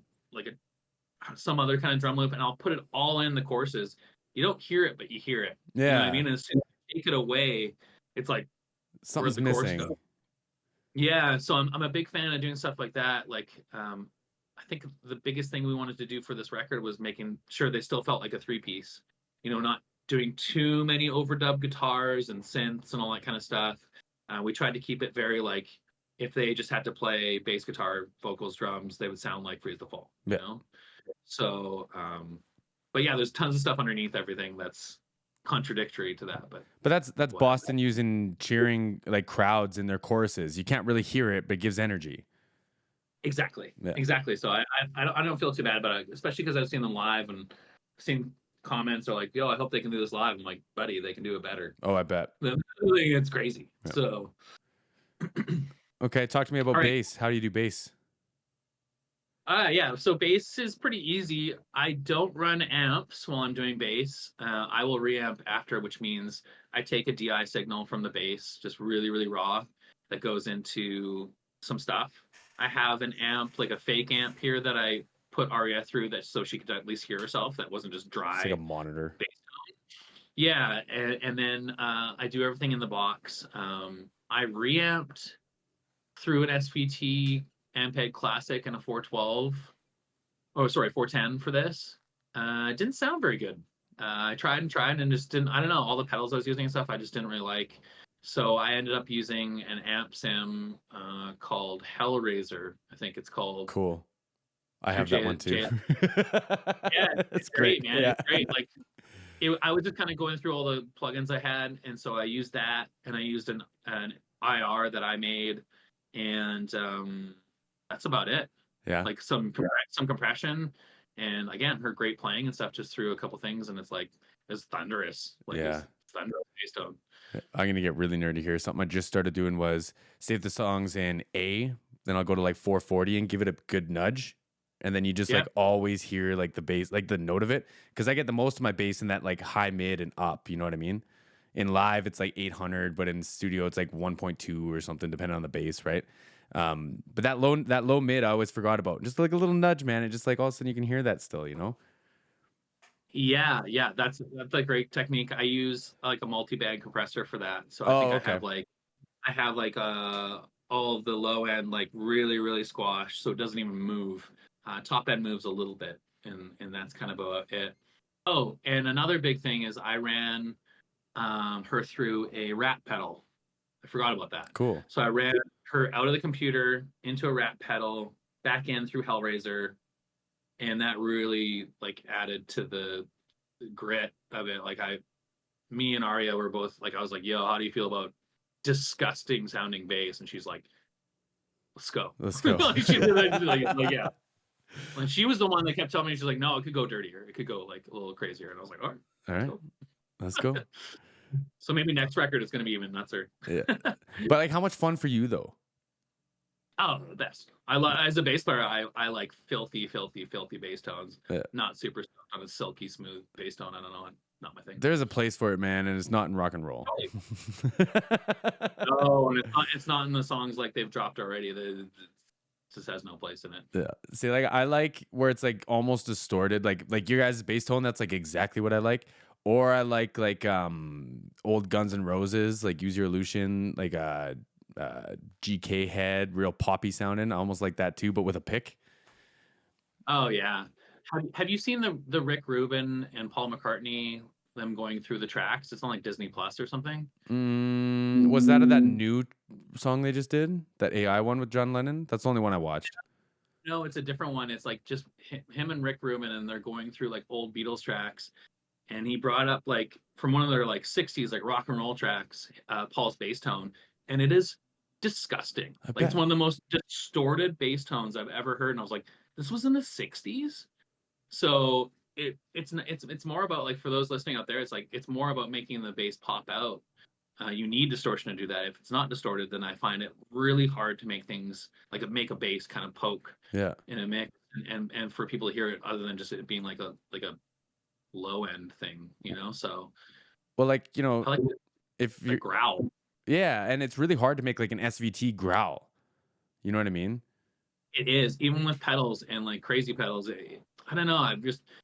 some other kind of drum loop, and I'll put it all in the courses. You don't hear it, but you hear it. You know what I Yeah. mean? And as soon as you take it away, it's like, where'd Something's the chorus go? missing. Yeah, so I'm a big fan of doing stuff like that. Like, I think the biggest thing we wanted to do for this record was making sure they still felt like a 3 piece. You know, not doing too many overdub guitars and synths and all that kind of stuff. We tried to keep it very like if they just had to play bass guitar, vocals, drums, they would sound like Freeze the Fall. You Yeah. know, so but yeah, there's tons of stuff underneath everything that's contradictory to that. But that's Whatever. Boston using cheering like crowds in their choruses. You can't really hear it, but it gives energy. Exactly. Yeah. Exactly. So I don't feel too bad about it, especially because I've seen them live and seen comments are like, "Yo, I hope they can do this live." I'm like, "Buddy, they can do it better." Oh, I bet. It's crazy. Yeah. So Okay, talk to me about all right. bass. How do you do bass? Yeah. So bass is pretty easy. I don't run amps while I'm doing bass. I will reamp after, which means I take a DI signal from the bass, just really, really raw, that goes into some stuff. I have an amp, like a fake amp here that I put Aria through that so she could at least hear herself. That wasn't just It's like dry a monitor. bass. Yeah, and then I do everything in the box. I reamped through an SVT Ampeg Classic and a 412. Oh, sorry, 410 for this. It didn't sound very good. I tried and just didn't. I don't know, all the pedals I was using and stuff, I just didn't really like. So I ended up using an amp sim called Hellraiser. I think it's called. Cool. I Through have that one too. Yeah, It's great, great. man. Yeah. It's great. Like I was just kind of going through all the plugins I had, and so I used that, and I used an IR that I made, and that's about it. Yeah. Like some compression, and again, her great playing and stuff just threw a couple things, and it's like it's thunderous. Like Yeah. Fender bass tone. I'm gonna get really nerdy here. Something I just started doing was save the songs in A, then I'll go to like 440 and give it a good nudge. And then you just Yeah. like always hear like the bass, like the note of it. Cause I get the most of my bass in that like high mid and up, you know what I mean? In live, it's like 800, but in studio, it's like 1.2 or something, depending on the bass, right? But that low mid, I always forgot about. Just like a little nudge, man. And just like all of a sudden you can hear that still, you know? Yeah, yeah, that's a great technique. I use like a multi-band compressor for that. So I think Oh, okay. I have like all of the low end like really really squashed, so it doesn't even move. Top end moves a little bit, and that's kind of about it. Oh, and another big thing is I ran her through a rat pedal. I forgot about that. Cool. So I ran her out of the computer into a rat pedal, back in through Hellraiser, and that really like added to the grit of it. Me and Aria were both like, I was like, "Yo, how do you feel about disgusting sounding bass?" And she's like, "Let's go." Let's go. Yeah. And she was the one that kept telling me, she's like, "No, it could go dirtier. It could go like a little crazier." And I was like, "All right, All let's right. go." Let's go. So maybe next record is going to be even nutser. Yeah. But like, how much fun for you though? Oh, the best. As a bass player, I like filthy, filthy, filthy bass tones. Yeah. Not super stoked on a silky smooth bass tone. I don't know, not my thing. There's a place for it, man, and it's not in rock and roll. No, and it's not in the songs like they've dropped already. It just has no place in it. Yeah. See, like I like where it's like almost distorted, like your guys' bass tone. That's like exactly what I like. Or I like old Guns N' Roses, like Use Your Illusion, like GK head, real poppy sounding, almost like that too, but with a pick. Oh yeah. Have you seen the Rick Rubin and Paul McCartney them going through the tracks? It's on like Disney Plus or something. Was that new song they just did? That AI one with John Lennon? That's the only one I watched. No, it's a different one. It's like just him and Rick Rubin, and they're going through like old Beatles tracks. And he brought up like from one of their like 60s like rock and roll tracks, Paul's bass tone, and it is disgusting. I Like it's bet. one of the most distorted bass tones I've ever heard. And I was like, this was in the 60s. So it's more about like for those listening out there, it's like it's more about making the bass pop out. You need distortion to do that. If it's not distorted, then I find it really hard to make things like make a bass kind of poke Yeah. in a mix, and for people to hear it other than just it being like a low end thing, you know. So Well, like, I like if the you growl. yeah, and it's really hard to make like an SVT growl. You know what I mean? It is even with pedals and like crazy pedals. I don't know.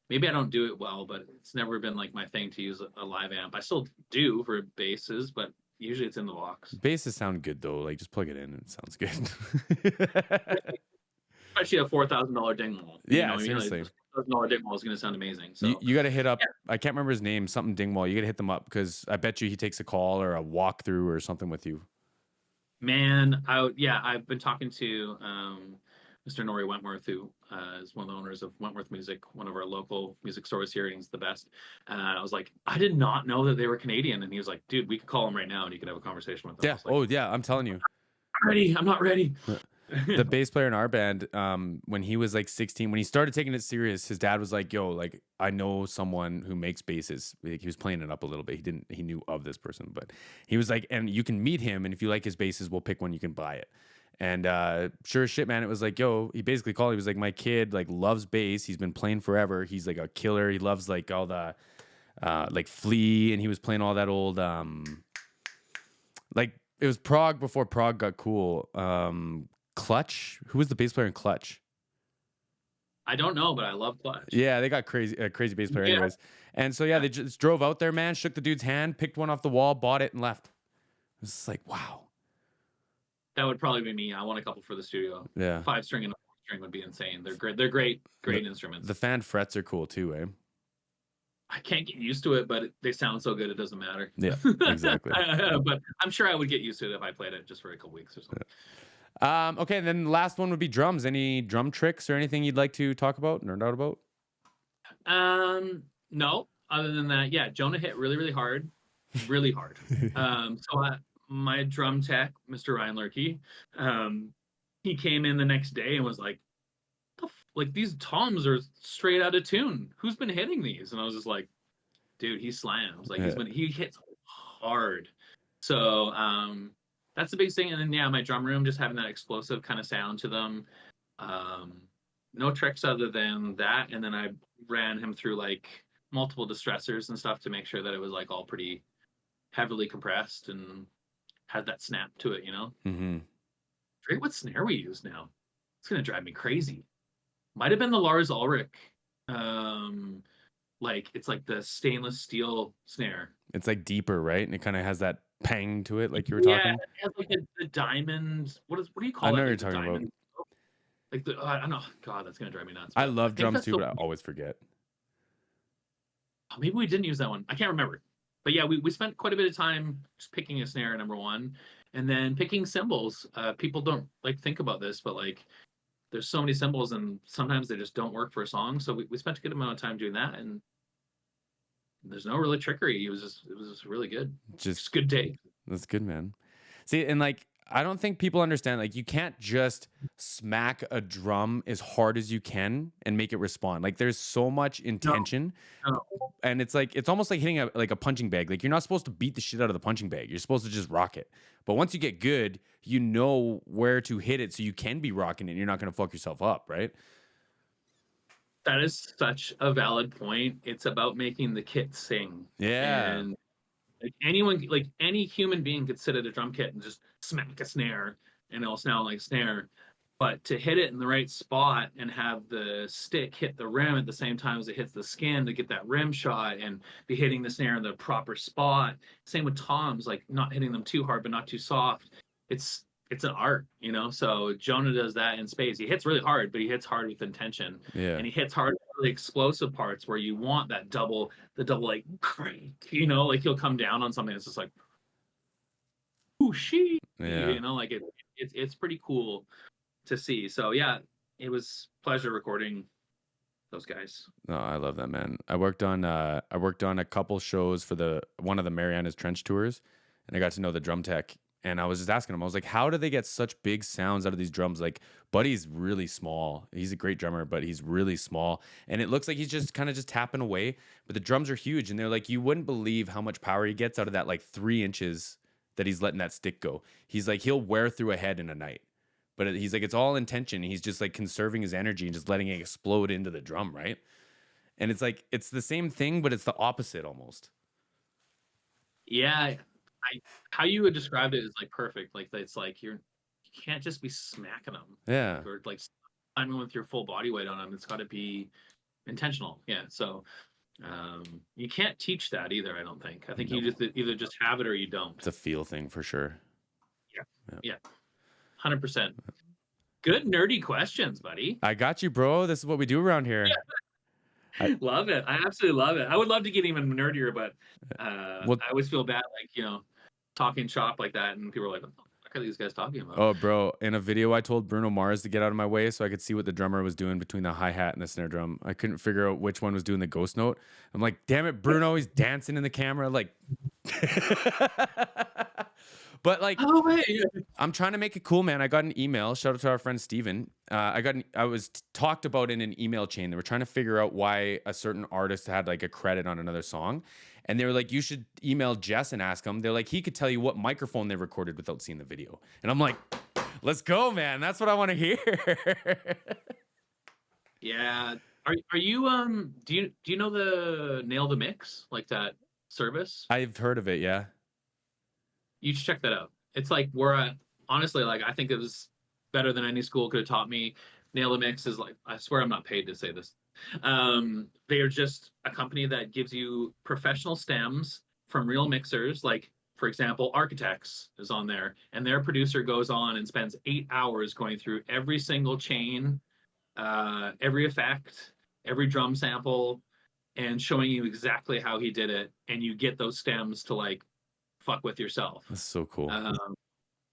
Maybe I don't do it well, but it's never been like my thing to use a live amp. I still do for basses, but usually it's in the box. Basses sound good though. Like just plug it in and it sounds good. Especially a $4,000 Dingwall. Yeah, Like, seriously. $4,000 Dingwall is going to sound amazing. So You got to hit up. yeah. I can't remember his name. Something Dingwall. You got to hit them up because I bet you he takes a call or a walkthrough or something with you. Man, I've been talking to Mr. Nori Wentworth, who is one of the owners of Wentworth Music, one of our local music stores here, and he's the best. And I was like, I did not know that they were Canadian. And he was like, dude, we could call him right now and you could have a conversation with them. I Yeah. was like, Oh yeah. I'm telling you. I'm not ready. The bass player in our band, when he was like 16, when he started taking it serious, his dad was like, "Yo, like I know someone who makes basses." Like, he was playing it up a little bit. He knew of this person, but he was like, "And you can meet him, and if you like his basses, we'll pick one. You can buy it." And sure as shit, man, it was like, "Yo," he basically called. He was like, "My kid like loves bass. He's been playing forever. He's like a killer. He loves like all the like Flea, and he was playing all that old like it was Prague before Prague got cool." Clutch. Who was the bass player in Clutch? I don't know, but I love Clutch. Yeah, they got crazy bass player, Yeah. anyways. And so yeah, they just drove out there, man, shook the dude's hand, picked one off the wall, bought it, and left. It was just like, wow. That would probably be me. I want a couple for the studio. Yeah. 5-string and a 4-string would be insane. They're great. They're great instruments. The fan frets are cool too, eh? I can't get used to it, but they sound so good it doesn't matter. Yeah, exactly. But I'm sure I would get used to it if I played it just for a couple weeks or something. Okay, and then the last one would be drums. Any drum tricks or anything you'd like to talk about, nerd out about? No. Other than that, yeah, Jonah hit really, really hard, really hard. My drum tech, Mr. Ryan Lurkey, he came in the next day and was like, like these toms are straight out of tune. Who's been hitting these? And I was just like, dude, he slams. Like he hits hard. So that's the biggest thing. And then yeah, my drum room just having that explosive kind of sound to them. Um, no tricks other than that. And then I ran him through like multiple distressors and stuff to make sure that it was like all pretty heavily compressed and had that snap to it, you know? Mm-hmm. Forget what snare we use now. It's gonna drive me crazy. Might have been the Lars Ulrich. Um, like it's like the stainless steel snare. It's like deeper, right? And it kind of has that pang to it, like you were Yeah, talking. it has like the diamond. What do you I call know that? what you're Like the talking about. diamond. Like the I don't know. God, that's gonna drive me nuts. I But I love think drums that's too, the but I always forget. maybe we didn't use that one. I can't remember. But yeah, we spent quite a bit of time just picking a snare, number one, and then picking cymbals. People don't like think about this, but like there's so many cymbals and sometimes they just don't work for a song. So we spent a good amount of time doing that, and there's no really trickery. It was just really good. Just Just good take. That's good, man. See, and like I don't think people understand like you can't just smack a drum as hard as you can and make it respond. Like there's so much No, intention, no. and it's almost like hitting a punching bag. Like you're not supposed to beat the shit out of the punching bag. You're supposed to just rock it. But once you get good, you know where to hit it so you can be rocking it and you're not going to fuck yourself up, right? That is such a valid point. It's about making the kit sing. Yeah. And like anyone, like any human being could sit at a drum kit and just smack a snare and it'll sound like a snare. But to hit it in the right spot and have the stick hit the rim at the same time as it hits the skin to get that rim shot and be hitting the snare in the proper spot. Same with toms, like not hitting them too hard but not too soft. It's an art, you know. So Jonah does that in spades. He hits really hard, but he hits hard with intention, Yeah. and he hits hard for the explosive parts where you want that double, the double like crank, you know, like he'll come down on something that's just like, ooh, she, Yeah. you know, like it's pretty cool to see. So yeah, it was pleasure recording those guys. No, I love that, man. I worked on a couple shows for the one of the Mariana's Trench tours, and I got to know the drum tech. And I was just asking him, I was like, how do they get such big sounds out of these drums? Like, Buddy's really small. He's a great drummer, but he's really small. And it looks like he's just kind of just tapping away. But the drums are huge. And they're like, you wouldn't believe how much power he gets out of that like 3 inches that he's letting that stick go. He's like, he'll wear through a head in a night. But he's like, it's all intention. He's just like conserving his energy and just letting it explode into the drum, right? And it's like, it's the same thing, but it's the opposite almost. Yeah, how you would describe it is like perfect. Like it's like you can't just be smacking them, Yeah. or like slamming with your full body weight on them. It's got to be intentional. Yeah. So you can't teach that either. I don't think. I think you No. just either just have it or you don't. It's a feel thing for sure. Yeah. Yeah. Yeah. 100%. Good nerdy questions, buddy. I got you, bro. This is what we do around here. Love it. I absolutely love it. I would love to get even nerdier, but Well, I always feel bad, like, you know, talking shop like that, and people are like, "What the fuck are these guys talking about?" oh, bro, in a video, I told Bruno Mars to get out of my way so I could see what the drummer was doing between the hi-hat and the snare drum. I couldn't figure out which one was doing the ghost note. I'm like, damn it, Bruno, he's dancing in the camera. Like, but like, Oh wait. I'm trying to make it cool, man. I got an email. Shout out to our friend Steven. I was talked about in an email chain. They were trying to figure out why a certain artist had like a credit on another song. And they were like, you should email Jess and ask him. They're like, he could tell you what microphone they recorded without seeing the video. And I'm like, let's go, man. That's what I want to hear. Yeah. Are you do you know the Nail the Mix, like that service? I've heard of it, yeah. You should check that out. It's like honestly, like I think it was better than any school could have taught me. Nail the Mix is like, I swear I'm not paid to say this. They are just a company that gives you professional stems from real mixers. Like, for example, Architects is on there, and their producer goes on and spends 8 hours going through every single chain, every effect, every drum sample, and showing you exactly how he did it. And you get those stems to like fuck with yourself. That's so cool.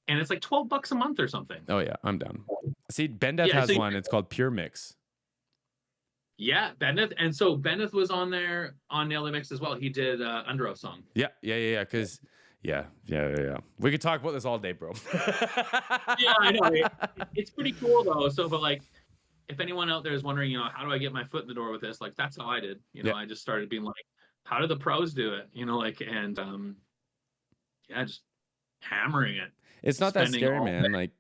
And it's like $12 a month or something. Oh, yeah, I'm down. See, Bendeth has one. It's called Pure Mix. Yeah, Benneth. And so Benneth was on there on Nail the Mix as well. He did Under Oath song. Yeah. Because, yeah. We could talk about this all day, bro. Yeah, I know. It's pretty cool though. So, but like, if anyone out there is wondering, you know, how do I get my foot in the door with this? Like, that's how I did. You know, I just started being like, how do the pros do it? You know, like, and yeah, just hammering it, It's not that spending scary, all day. man. Like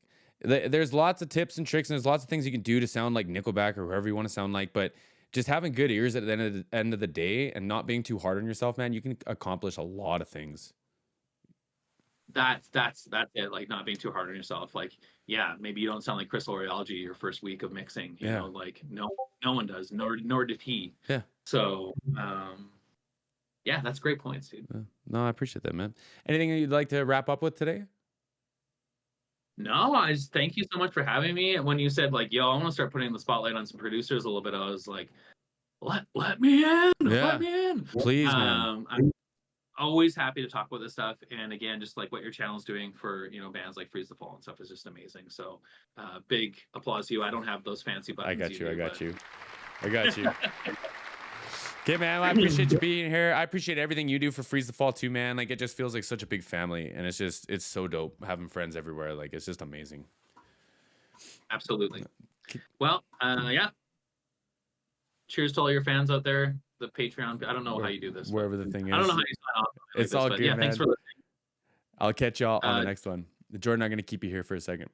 there's lots of tips and tricks, and there's lots of things you can do to sound like Nickelback or whoever you want to sound like. But just having good ears at the end of the day and not being too hard on yourself, man, you can accomplish a lot of things. That's it. Like not being too hard on yourself. Like, yeah, maybe you don't sound like Chris Oriology your first week of mixing. You Yeah. know, like no one does, nor did he. Yeah. So, yeah, that's great points, dude. No, I appreciate that, man. Anything you'd like to wrap up with today? No, I just thank you so much for having me. And when you said like, yo, I want to start putting the spotlight on some producers a little bit, I was like, let me in, Yeah. let me in. Please, man. I'm always happy to talk about this stuff. And again, just like what your channel's doing for, bands like Freeze the Fall and stuff is just amazing. So big applause to you. I don't have those fancy buttons. I got you. do, I got but- you. I got you. Okay, man. Well, I appreciate you being here. I appreciate everything you do for Freeze the Fall too, man. Like it just feels like such a big family, and it's so dope having friends everywhere. Like it's just amazing. Absolutely. Well, yeah. Cheers to all your fans out there. The Patreon. I don't know how you do this. Wherever the thing is. I don't know how you sign off. It's all but good, yeah, man. thanks for listening. I'll catch y'all on the next one. Jordan, I'm gonna keep you here for a second.